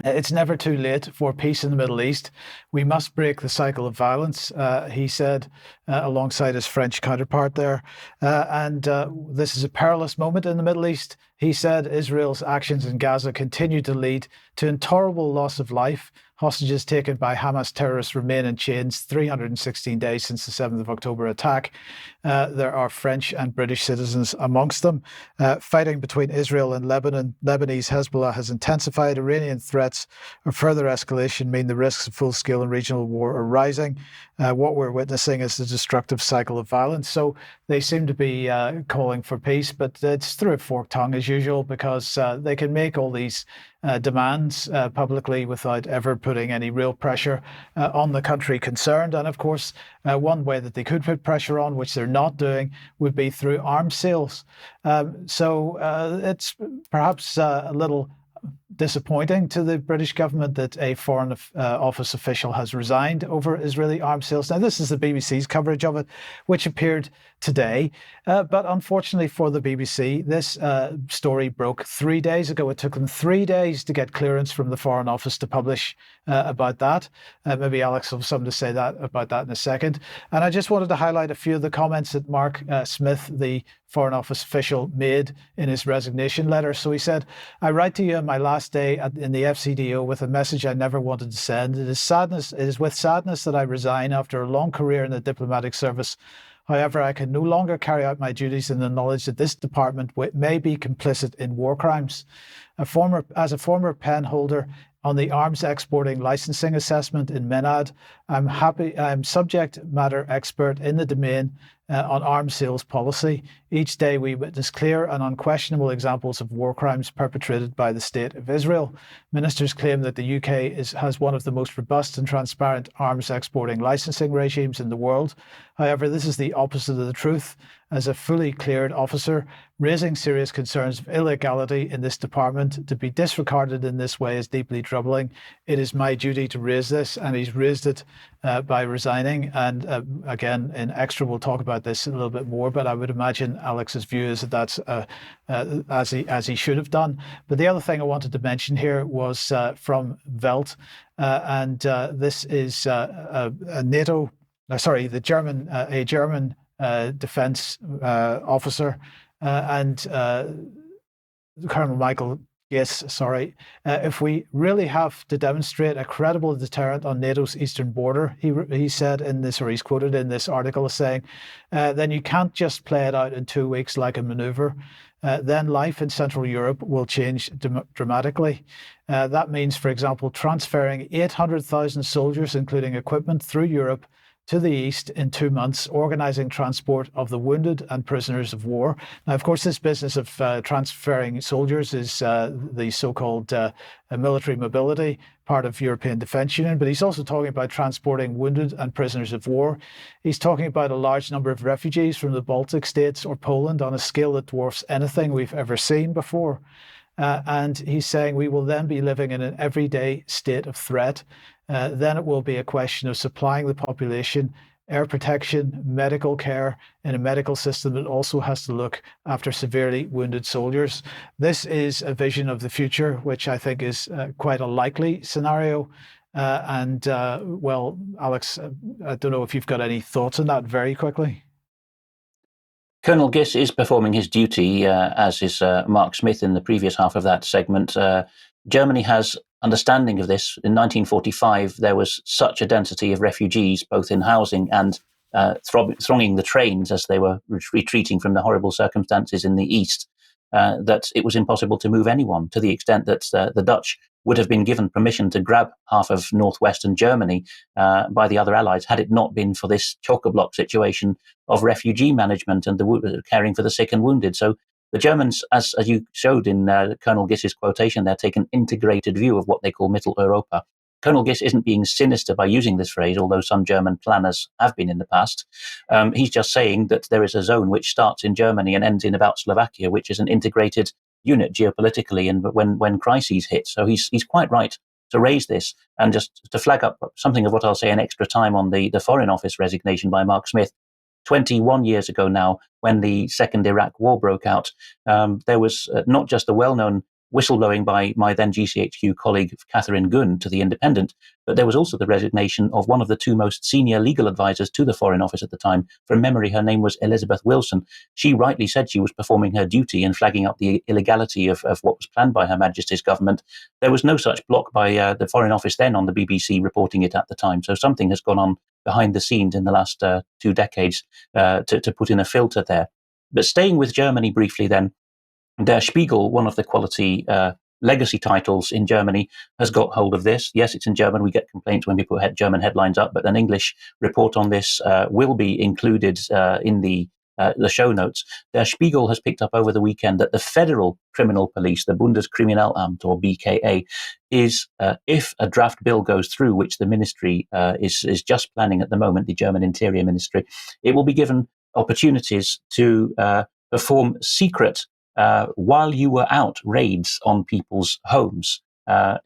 It's never too late for peace in the Middle East. We must break the cycle of violence, he said, alongside his French counterpart there. And this is a perilous moment in the Middle East. He said Israel's actions in Gaza continue to lead to intolerable loss of life. Hostages taken by Hamas terrorists remain in chains 316 days since the 7th of October attack. There are French and British citizens amongst them. Fighting between Israel and Lebanon, Lebanese Hezbollah has intensified. Iranian threats of further escalation mean the risks of full-scale and regional war are rising. What we're witnessing is a destructive cycle of violence. So they seem to be calling for peace, but it's through a forked tongue as usual, because they can make all these demands publicly without ever putting any real pressure on the country concerned. And of course, one way that they could put pressure on, which they're not doing, would be through arms sales. So it's perhaps a little disappointing to the British government that a Foreign Office official has resigned over Israeli arms sales. Now, this is the BBC's coverage of it, which appeared today. But unfortunately for the BBC, this story broke 3 days ago. It took them 3 days to get clearance from the Foreign Office to publish about that. Maybe Alex will have something to say about that in a second. And I just wanted to highlight a few of the comments that Mark Smith, the Foreign Office official, made in his resignation letter. So he said, "I write to you on my last day in the FCDO with a message I never wanted to send. It is with sadness that I resign after a long career in the diplomatic service. However, I can no longer carry out my duties in the knowledge that this department may be complicit in war crimes. As a former pen holder on the arms exporting licensing assessment in MENAD, I'm subject matter expert in the domain on arms sales policy. Each day we witness clear and unquestionable examples of war crimes perpetrated by the State of Israel. Ministers claim that the UK has one of the most robust and transparent arms exporting licensing regimes in the world. However, this is the opposite of the truth. As a fully cleared officer, raising serious concerns of illegality in this department, to be disregarded in this way is deeply troubling. It is my duty to raise this," and he's raised it by resigning. And again, in Extra, we'll talk about this a little bit more, but I would imagine Alex's view is that that's as he should have done. But the other thing I wanted to mention here was from Welt, and this is the German defense officer, and Colonel Michael Gase, sorry, if we really have to demonstrate a credible deterrent on NATO's eastern border, he said in this, or he's quoted in this article as saying, then you can't just play it out in 2 weeks like a maneuver. Then life in Central Europe will change dramatically. That means, for example, transferring 800,000 soldiers, including equipment, through Europe to the east in 2 months, organising transport of the wounded and prisoners of war. Now, of course, this business of transferring soldiers is the so-called military mobility part of European Defence Union, but he's also talking about transporting wounded and prisoners of war. He's talking about a large number of refugees from the Baltic states or Poland on a scale that dwarfs anything we've ever seen before. And he's saying we will then be living in an everyday state of threat. Then it will be a question of supplying the population air protection, medical care in a medical system that also has to look after severely wounded soldiers. This is a vision of the future, which I think is quite a likely scenario. Well, Alex, I don't know if you've got any thoughts on that very quickly. Colonel Giss is performing his duty, as is Mark Smith in the previous half of that segment. Germany has understanding of this. In 1945, there was such a density of refugees, both in housing and thronging the trains as they were retreating from the horrible circumstances in the east, that it was impossible to move anyone, to the extent that the Dutch would have been given permission to grab half of northwestern Germany by the other allies had it not been for this chock-a-block situation of refugee management and the caring for the sick and wounded. So the Germans, as you showed in Colonel Giss's quotation there, take an integrated view of what they call Mitteleuropa. Colonel Giss isn't being sinister by using this phrase, although some German planners have been in the past. He's just saying that there is a zone which starts in Germany and ends in about Slovakia, which is an integrated unit geopolitically and when crises hit. So he's quite right to raise this. And just to flag up something of what I'll say in extra time on the Foreign Office resignation by Mark Smith, 21 years ago now, when the second Iraq war broke out, there was not just the well-known whistleblowing by my then GCHQ colleague Catherine Gunn to The Independent, but there was also the resignation of one of the two most senior legal advisors to the Foreign Office at the time. From memory, her name was Elizabeth Wilson. She rightly said she was performing her duty and flagging up the illegality of what was planned by Her Majesty's government. There was no such block by the Foreign Office then on the BBC reporting it at the time. So something has gone on behind the scenes in the last 2 decades to put in a filter there. But staying with Germany briefly then, Der Spiegel, one of the quality legacy titles in Germany, has got hold of this. Yes, it's in German. We get complaints when people put German headlines up, but an English report on this will be included in the show notes. Der Spiegel has picked up over the weekend that the Federal Criminal Police, the Bundeskriminalamt or BKA, is, if a draft bill goes through, which the ministry is just planning at the moment, the German Interior Ministry, it will be given opportunities to perform secret while you were out raids on people's homes,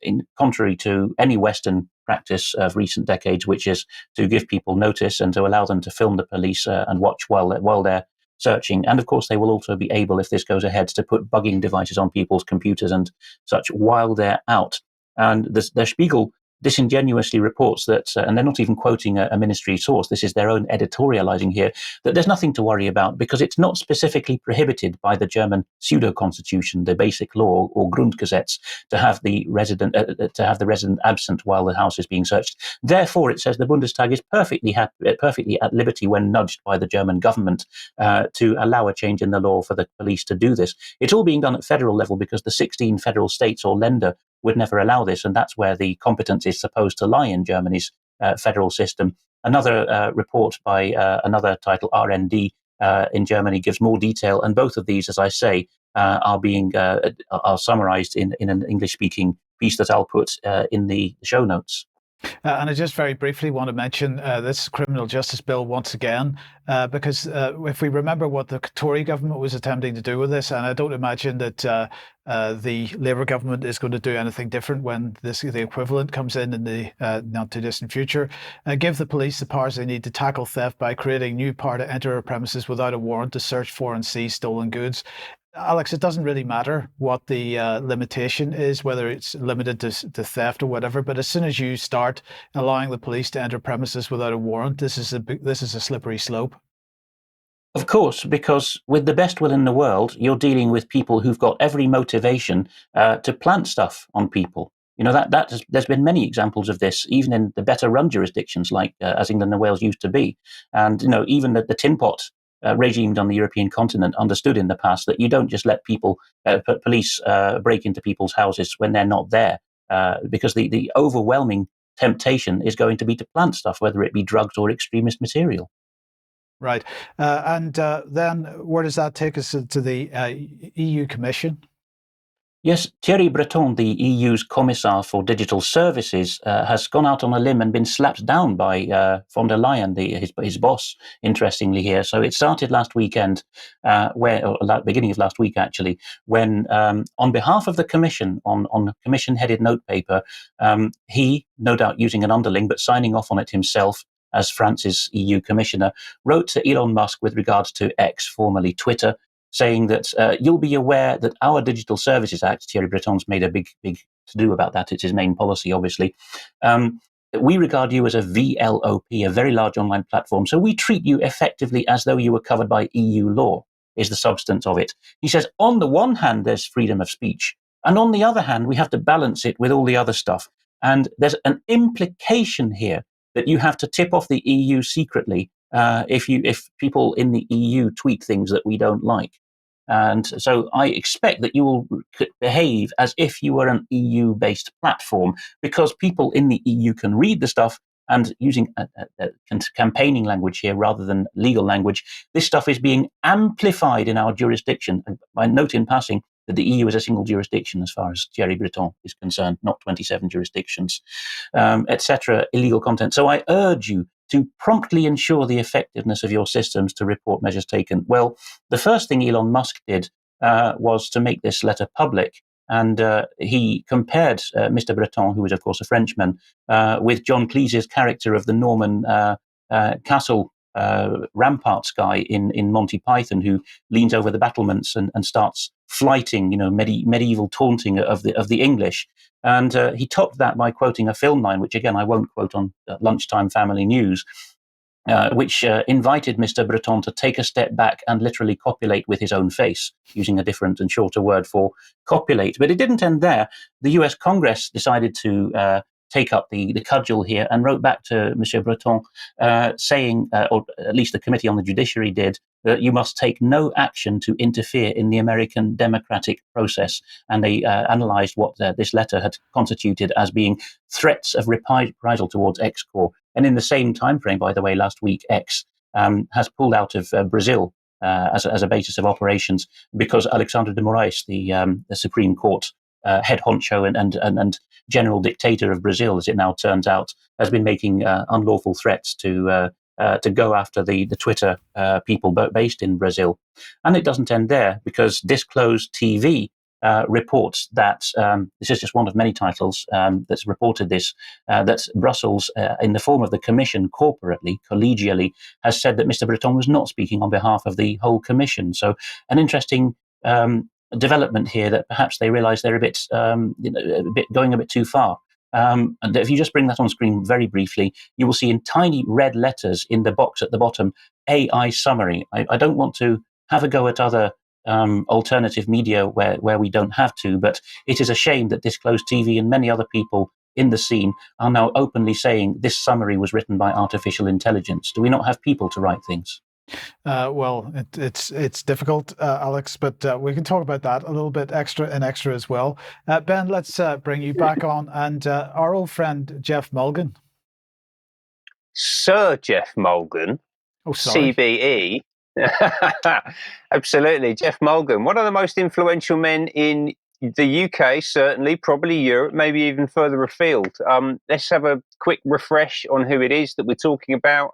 in contrary to any Western practice of recent decades, which is to give people notice and to allow them to film the police and watch while they're searching. And of course, they will also be able, if this goes ahead, to put bugging devices on people's computers and such while they're out. And the Spiegel disingenuously reports that, and they're not even quoting a ministry source, this is their own editorializing here, that there's nothing to worry about because it's not specifically prohibited by the German pseudo-constitution, the basic law or Grundgesetz, to have the resident absent while the house is being searched. Therefore, it says the Bundestag is perfectly at liberty when nudged by the German government to allow a change in the law for the police to do this. It's all being done at federal level because the 16 federal states or Länder would never allow this, and that's where the competence is supposed to lie in Germany's federal system. Another report by another title, RND, in Germany gives more detail, and both of these, as I say, are summarized in an English-speaking piece that I'll put in the show notes. And I just very briefly want to mention this criminal justice bill once again, because if we remember what the Tory government was attempting to do with this, and I don't imagine that the Labour government is going to do anything different when the equivalent comes in the not too distant future, give the police the powers they need to tackle theft by creating new power to enter a premises without a warrant to search for and seize stolen goods. Alex, it doesn't really matter what the limitation is, whether it's limited to theft or whatever. But as soon as you start allowing the police to enter premises without a warrant, this is a slippery slope. Of course, because with the best will in the world, you're dealing with people who've got every motivation to plant stuff on people. There's been many examples of this, even in the better run jurisdictions like as England and Wales used to be. And even the tin pot regime on the European continent understood in the past that you don't just let police break into people's houses when they're not there, because the overwhelming temptation is going to be to plant stuff, whether it be drugs or extremist material. Right. And then where does that take us to the EU Commission? Yes, Thierry Breton, the EU's Commissar for Digital Services, has gone out on a limb and been slapped down by von der Leyen, his boss, interestingly here. So it started last weekend, beginning of last week actually, when on behalf of the Commission, on Commission-headed notepaper, he, no doubt using an underling, but signing off on it himself as France's EU Commissioner, wrote to Elon Musk with regards to X, formerly Twitter, saying that you'll be aware that our Digital Services Act, Thierry Breton's made a big to-do about that, it's his main policy, obviously, we regard you as a VLOP, a very large online platform, so we treat you effectively as though you were covered by EU law, is the substance of it. He says, on the one hand, there's freedom of speech, and on the other hand, we have to balance it with all the other stuff. And there's an implication here that you have to tip off the EU secretly if people in the EU tweet things that we don't like. And so I expect that you will behave as if you were an EU-based platform, because people in the EU can read the stuff, and using campaigning language here rather than legal language, this stuff is being amplified in our jurisdiction. And I note in passing that the EU is a single jurisdiction as far as Thierry Breton is concerned, not 27 jurisdictions, etc., illegal content. So I urge you to promptly ensure the effectiveness of your systems to report measures taken. Well, the first thing Elon Musk did was to make this letter public. And he compared Mr. Breton, who is, of course, a Frenchman, with John Cleese's character of the Norman castle ramparts guy in Monty Python, who leans over the battlements and starts flighting, medieval taunting of the English. And he topped that by quoting a film line, which again I won't quote on lunchtime family news, which invited Mr. Breton to take a step back and literally copulate with his own face, using a different and shorter word for copulate. But it didn't end there. The US Congress decided to take up the cudgel here and wrote back to Monsieur Breton saying, or at least the Committee on the Judiciary did, that you must take no action to interfere in the American democratic process. And they analysed what this letter had constituted as being threats of reprisal towards X-Corp. And in the same time frame, by the way, last week, X has pulled out of Brazil as a basis of operations, because Alexandre de Moraes, the Supreme Court head honcho and general dictator of Brazil, as it now turns out, has been making unlawful threats to go after the Twitter people based in Brazil. And it doesn't end there, because Disclosed TV reports that, this is just one of many titles that's reported this, that Brussels, in the form of the Commission corporately, collegially, has said that Mr. Breton was not speaking on behalf of the whole Commission. So an interesting development here, that perhaps they realise they're a bit going a bit too far. And if you just bring that on screen very briefly, you will see in tiny red letters in the box at the bottom, AI summary. I don't want to have a go at other alternative media where we don't have to, but it is a shame that Disclosed TV and many other people in the scene are now openly saying this summary was written by artificial intelligence. Do we not have people to write things? Well, it's difficult, Alex, but we can talk about that a little bit extra as well. Ben, let's bring you back on, and our old friend Jeff Mulgan. Sir Jeff Mulgan, CBE. Absolutely, Jeff Mulgan, one of the most influential men in the UK, certainly, probably Europe, maybe even further afield. Let's have a quick refresh on who it is that we're talking about.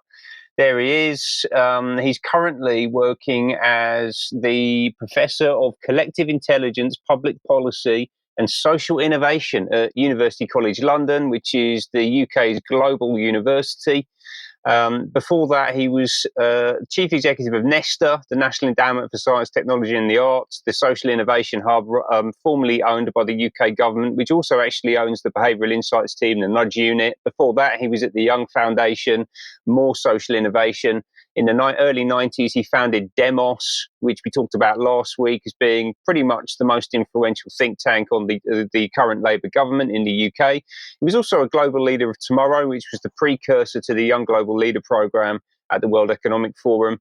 There he is. He's currently working as the Professor of Collective Intelligence, Public Policy and Social Innovation at University College London, which is the UK's global university. Before that, he was Chief Executive of Nesta, the National Endowment for Science, Technology and the Arts, the Social Innovation Hub, formerly owned by the UK government, which also actually owns the Behavioural Insights Team, the Nudge Unit. Before that, he was at the Young Foundation, more social innovation. In the early 90s, he founded Demos, which we talked about last week as being pretty much the most influential think tank on the current Labour government in the UK. He was also a global leader of Tomorrow, which was the precursor to the Young Global Leader programme at the World Economic Forum.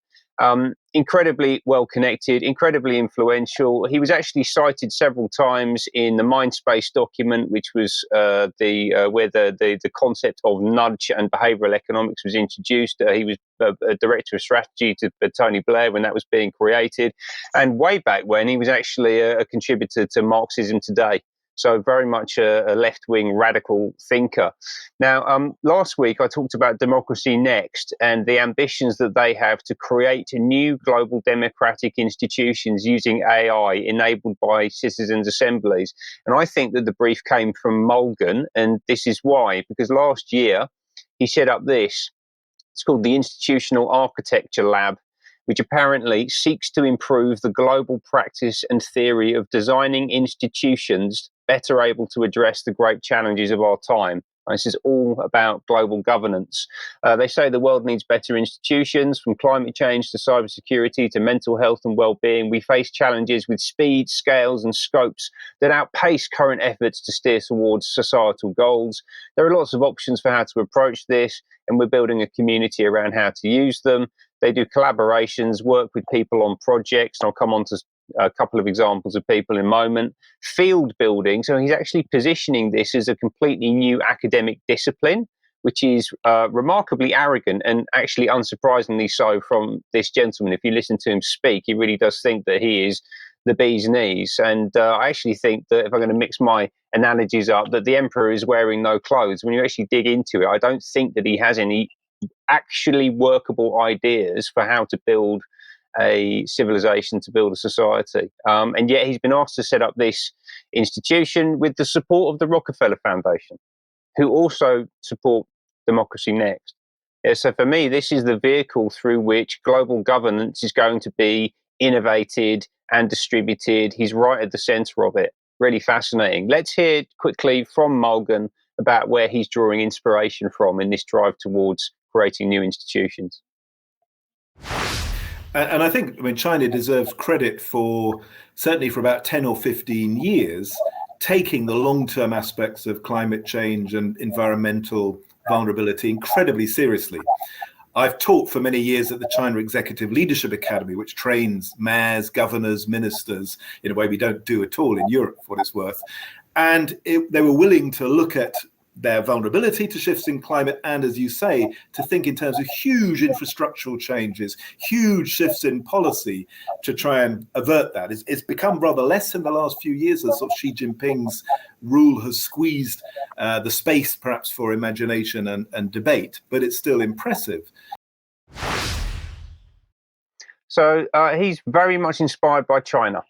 Incredibly well connected, incredibly influential. He was actually cited several times in the Mindspace document, which was where the concept of nudge and behavioural economics was introduced. He was a director of strategy to Tony Blair when that was being created, and way back when he was actually a contributor to Marxism Today. So very much a left-wing radical thinker. Now, last week I talked about Democracy Next and the ambitions that they have to create new global democratic institutions using AI enabled by citizens' assemblies. And I think that the brief came from Mulgan, and this is why, because last year he set up this. It's called the Institutional Architecture Lab, which apparently seeks to improve the global practice and theory of designing institutions better able to address the great challenges of our time. This is all about global governance. They say the world needs better institutions, from climate change to cybersecurity to mental health and well-being. We face challenges with speed, scales and scopes that outpace current efforts to steer towards societal goals. There are lots of options for how to approach this, and we're building a community around how to use them. They do collaborations, work with people on projects, and I'll come on to a couple of examples of people in a moment. Field building, so he's actually positioning this as a completely new academic discipline, which is remarkably arrogant and actually unsurprisingly so from this gentleman. If you listen to him speak, he really does think that he is the bee's knees. And I actually think that if I'm going to mix my analogies up, that the emperor is wearing no clothes. When you actually dig into it, I don't think that he has any actually workable ideas for how to build a civilization, to build a society. And yet he's been asked to set up this institution with the support of the Rockefeller Foundation, who also support Democracy Next. Yeah, so for me, this is the vehicle through which global governance is going to be innovated and distributed. He's right at the center of it. Really fascinating. Let's hear quickly from Mulgan about where he's drawing inspiration from in this drive towards creating new institutions. And I think, China deserves credit for, certainly for about 10 or 15 years, taking the long-term aspects of climate change and environmental vulnerability incredibly seriously. I've taught for many years at the China Executive Leadership Academy, which trains mayors, governors, ministers in a way we don't do at all in Europe, for what it's worth. And they were willing to look at their vulnerability to shifts in climate and, as you say, to think in terms of huge infrastructural changes, huge shifts in policy to try and avert that. It's become rather less in the last few years as sort of Xi Jinping's rule has squeezed the space perhaps for imagination and debate, but it's still impressive. So he's very much inspired by China.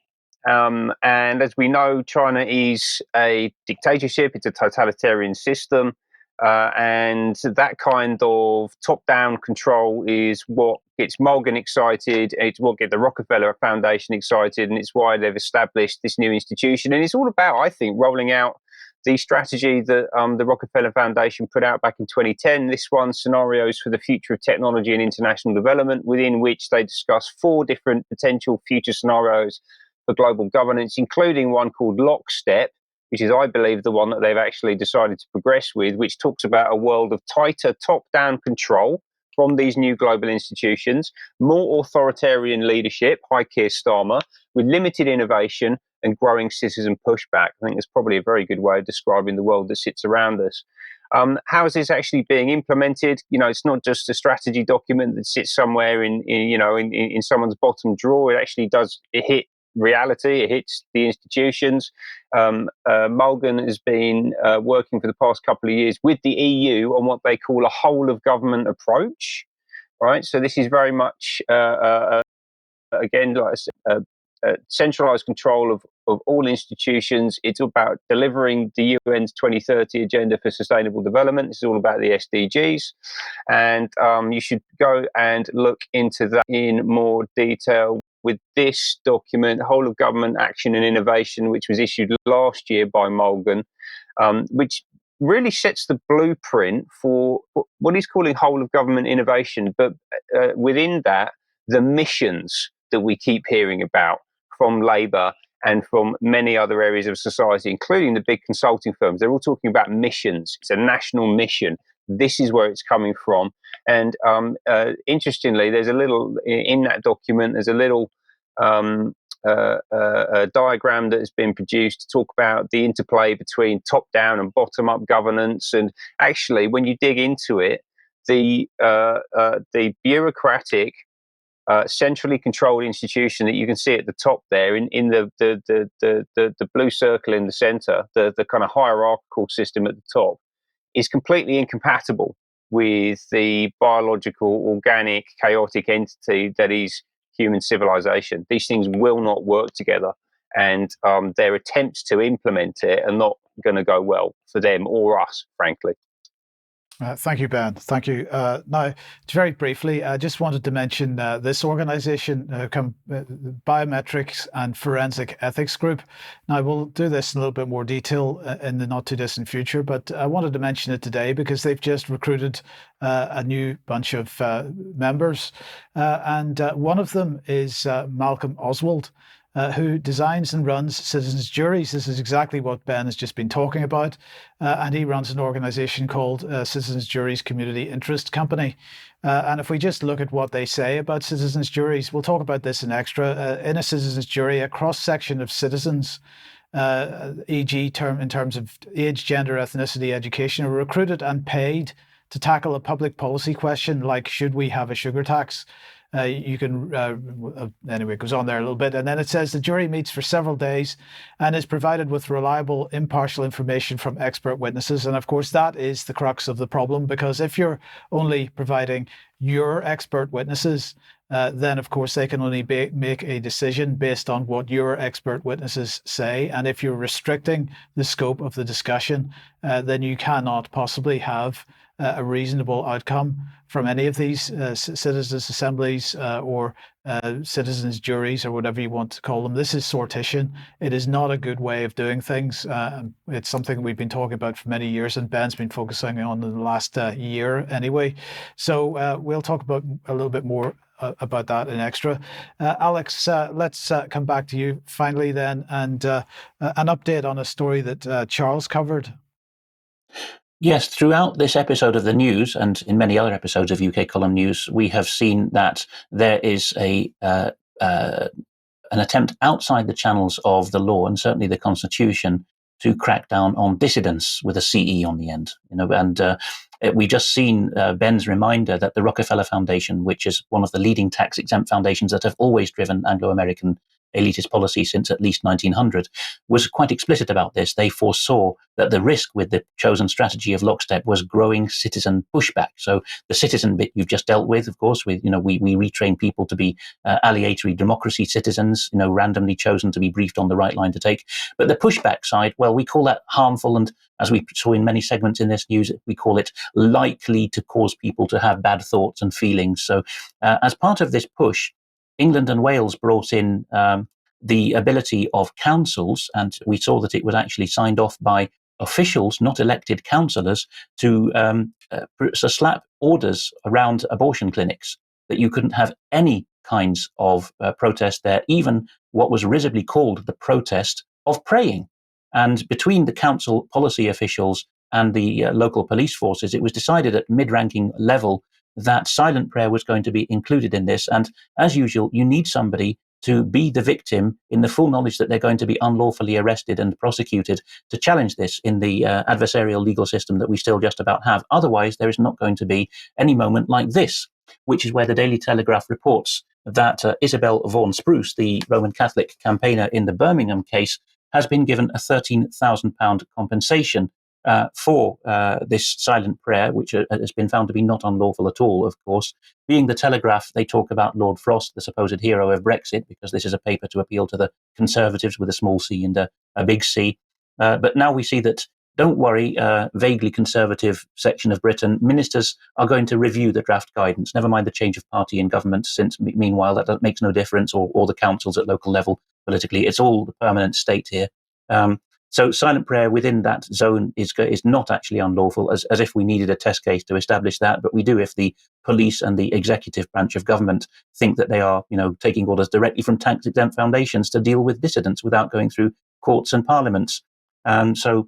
And as we know, China is a dictatorship, it's a totalitarian system. And that kind of top-down control is what gets Mulgan excited, it's what gets the Rockefeller Foundation excited, and it's why they've established this new institution. And it's all about, I think, rolling out the strategy that the Rockefeller Foundation put out back in 2010. This one, Scenarios for the Future of Technology and International Development, within which they discuss 4 different potential future scenarios for global governance, including one called Lockstep, which is, I believe, the one that they've actually decided to progress with, which talks about a world of tighter top-down control from these new global institutions, more authoritarian leadership, High Keir Starmer, with limited innovation and growing citizen pushback. I think it's probably a very good way of describing the world that sits around us. How is this actually being implemented? It's not just a strategy document that sits somewhere in someone's bottom drawer. It actually does hit reality. It hits the institutions. Mulgan has been working for the past couple of years with the EU on what they call a whole of government approach, right? So this is very much, again, like centralized control of all institutions. It's about delivering the UN's 2030 Agenda for Sustainable Development. This is all about the SDGs. And you should go and look into that in more detail with this document, Whole of Government Action and Innovation, which was issued last year by Mulgan, which really sets the blueprint for what he's calling whole of government innovation. But within that, the missions that we keep hearing about from Labour and from many other areas of society, including the big consulting firms, they're all talking about missions. It's a national mission. This is where it's coming from. And interestingly, there's a little in that document. There's a little a diagram that has been produced to talk about the interplay between top-down and bottom-up governance. And actually, when you dig into it, the bureaucratic, centrally controlled institution that you can see at the top there, in the blue circle in the center, the kind of hierarchical system at the top, is completely incompatible with the biological, organic, chaotic entity that is human civilization. These things will not work together, and their attempts to implement it are not going to go well for them or us, frankly. Thank you, Ben. Thank you. Now, very briefly, I just wanted to mention this organization, Biometrics and Forensic Ethics Group. Now, we'll do this in a little bit more detail in the not too distant future, but I wanted to mention it today because they've just recruited a new bunch of members. And one of them is Malcolm Oswald, who designs and runs citizens' juries. This is exactly what Ben has just been talking about. And he runs an organization called Citizens' Juries Community Interest Company. And if we just look at what they say about citizens' juries, we'll talk about this in extra. In a citizens' jury, a cross-section of citizens, e.g. in terms of age, gender, ethnicity, education, are recruited and paid to tackle a public policy question like, should we have a sugar tax? You can, anyway, it goes on there a little bit. And then it says the jury meets for several days and is provided with reliable, impartial information from expert witnesses. And of course, that is the crux of the problem, because if you're only providing your expert witnesses, then of course they can only make a decision based on what your expert witnesses say. And if you're restricting the scope of the discussion, then you cannot possibly have a reasonable outcome from any of these citizens' assemblies or citizens' juries, or whatever you want to call them. This is sortition. It is not a good way of doing things. It's something we've been talking about for many years, and Ben's been focusing on in the last year anyway. So we'll talk about a little bit more about that in extra. Alex, let's come back to you finally then, and an update on a story that Charles covered. Yes, throughout this episode of the news and in many other episodes of UK Column News, we have seen that there is an attempt outside the channels of the law and certainly the Constitution to crack down on dissidents with a CE on the end. And we just seen Ben's reminder that the Rockefeller Foundation, which is one of the leading tax-exempt foundations that have always driven Anglo-American elitist policy since at least 1900, was quite explicit about this. They foresaw that the risk with the chosen strategy of lockstep was growing citizen pushback. So the citizen bit you've just dealt with, of course, we retrain people to be aleatory democracy citizens, randomly chosen to be briefed on the right line to take. But the pushback side, well, we call that harmful, and as we saw in many segments in this news, we call it likely to cause people to have bad thoughts and feelings. So as part of this push, England and Wales brought in the ability of councils, and we saw that it was actually signed off by officials, not elected councillors, to slap orders around abortion clinics that you couldn't have any kinds of protest there, even what was risibly called the protest of praying. And between the council policy officials and the local police forces, it was decided at mid-ranking level that silent prayer was going to be included in this. And as usual, you need somebody to be the victim in the full knowledge that they're going to be unlawfully arrested and prosecuted to challenge this in the adversarial legal system that we still just about have. Otherwise, there is not going to be any moment like this, which is where the Daily Telegraph reports that Isabel Vaughan Spruce, the Roman Catholic campaigner in the Birmingham case, has been given a £13,000 compensation for this silent prayer, which has been found to be not unlawful at all, of course. Being the Telegraph, they talk about Lord Frost, the supposed hero of Brexit, because this is a paper to appeal to the Conservatives with a small c and a big C. But now we see that, don't worry, vaguely conservative section of Britain, ministers are going to review the draft guidance, never mind the change of party in government, since meanwhile that makes no difference, or the councils at local level politically. It's all the permanent state here. So silent prayer within that zone is not actually unlawful, as if we needed a test case to establish that, but we do if the police and the executive branch of government think that they are, taking orders directly from tax-exempt foundations to deal with dissidents without going through courts and parliaments. And so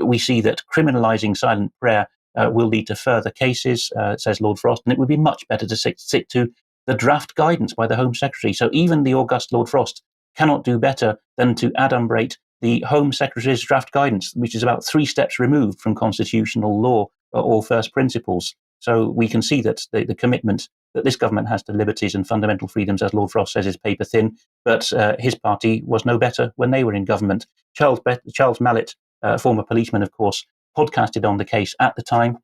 we see that criminalising silent prayer will lead to further cases, says Lord Frost, and it would be much better to stick to the draft guidance by the Home Secretary. So even the august Lord Frost cannot do better than to adumbrate the Home Secretary's draft guidance, which is about 3 steps removed from constitutional law or first principles. So we can see that the commitment that this government has to liberties and fundamental freedoms, as Lord Frost says, is paper thin, but his party was no better when they were in government. Charles Mallet, former policeman, of course, podcasted on the case at the time.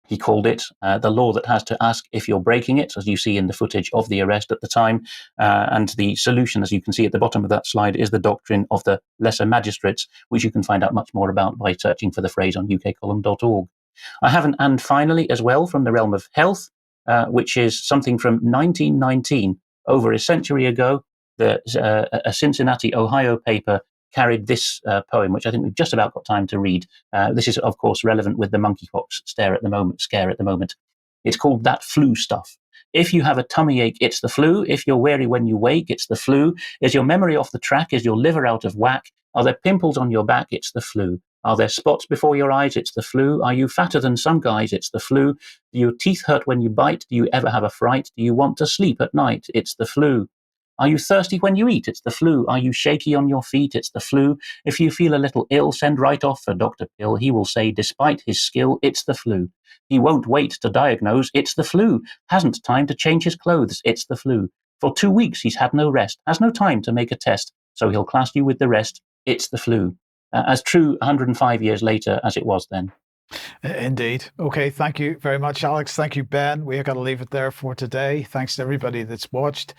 He called it the law that has to ask if you're breaking it, as you see in the footage of the arrest at the time. And the solution, as you can see at the bottom of that slide, is the doctrine of the lesser magistrates, which you can find out much more about by searching for the phrase on ukcolumn.org. I have an and finally as well from the realm of health, which is something from 1919, over a century ago. A Cincinnati, Ohio paper carried this poem, which I think we've just about got time to read. This is, of course, relevant with the monkeypox scare at the moment. It's called That Flu Stuff. If you have a tummy ache, it's the flu. If you're wary when you wake, it's the flu. Is your memory off the track? Is your liver out of whack? Are there pimples on your back? It's the flu. Are there spots before your eyes? It's the flu. Are you fatter than some guys? It's the flu. Do your teeth hurt when you bite? Do you ever have a fright? Do you want to sleep at night? It's the flu. Are you thirsty when you eat? It's the flu. Are you shaky on your feet? It's the flu. If you feel a little ill, send right off for Dr. Pill. He will say, despite his skill, it's the flu. He won't wait to diagnose. It's the flu. Hasn't time to change his clothes. It's the flu. For 2 weeks, he's had no rest. Has no time to make a test. So he'll class you with the rest. It's the flu. As true 105 years later as it was then. Indeed. Okay, thank you very much, Alex. Thank you, Ben. We've got to leave it there for today. Thanks to everybody that's watched.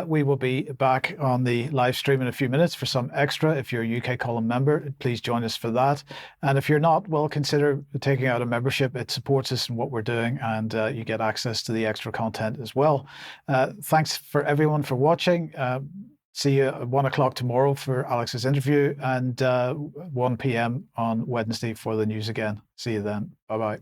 We will be back on the live stream in a few minutes for some extra. If you're a UK Column member, please join us for that. And if you're not, well, consider taking out a membership. It supports us in what we're doing, and you get access to the extra content as well. Thanks for everyone for watching. See you at 1 o'clock tomorrow for Alex's interview, and 1 p.m. on Wednesday for the news again. See you then. Bye-bye.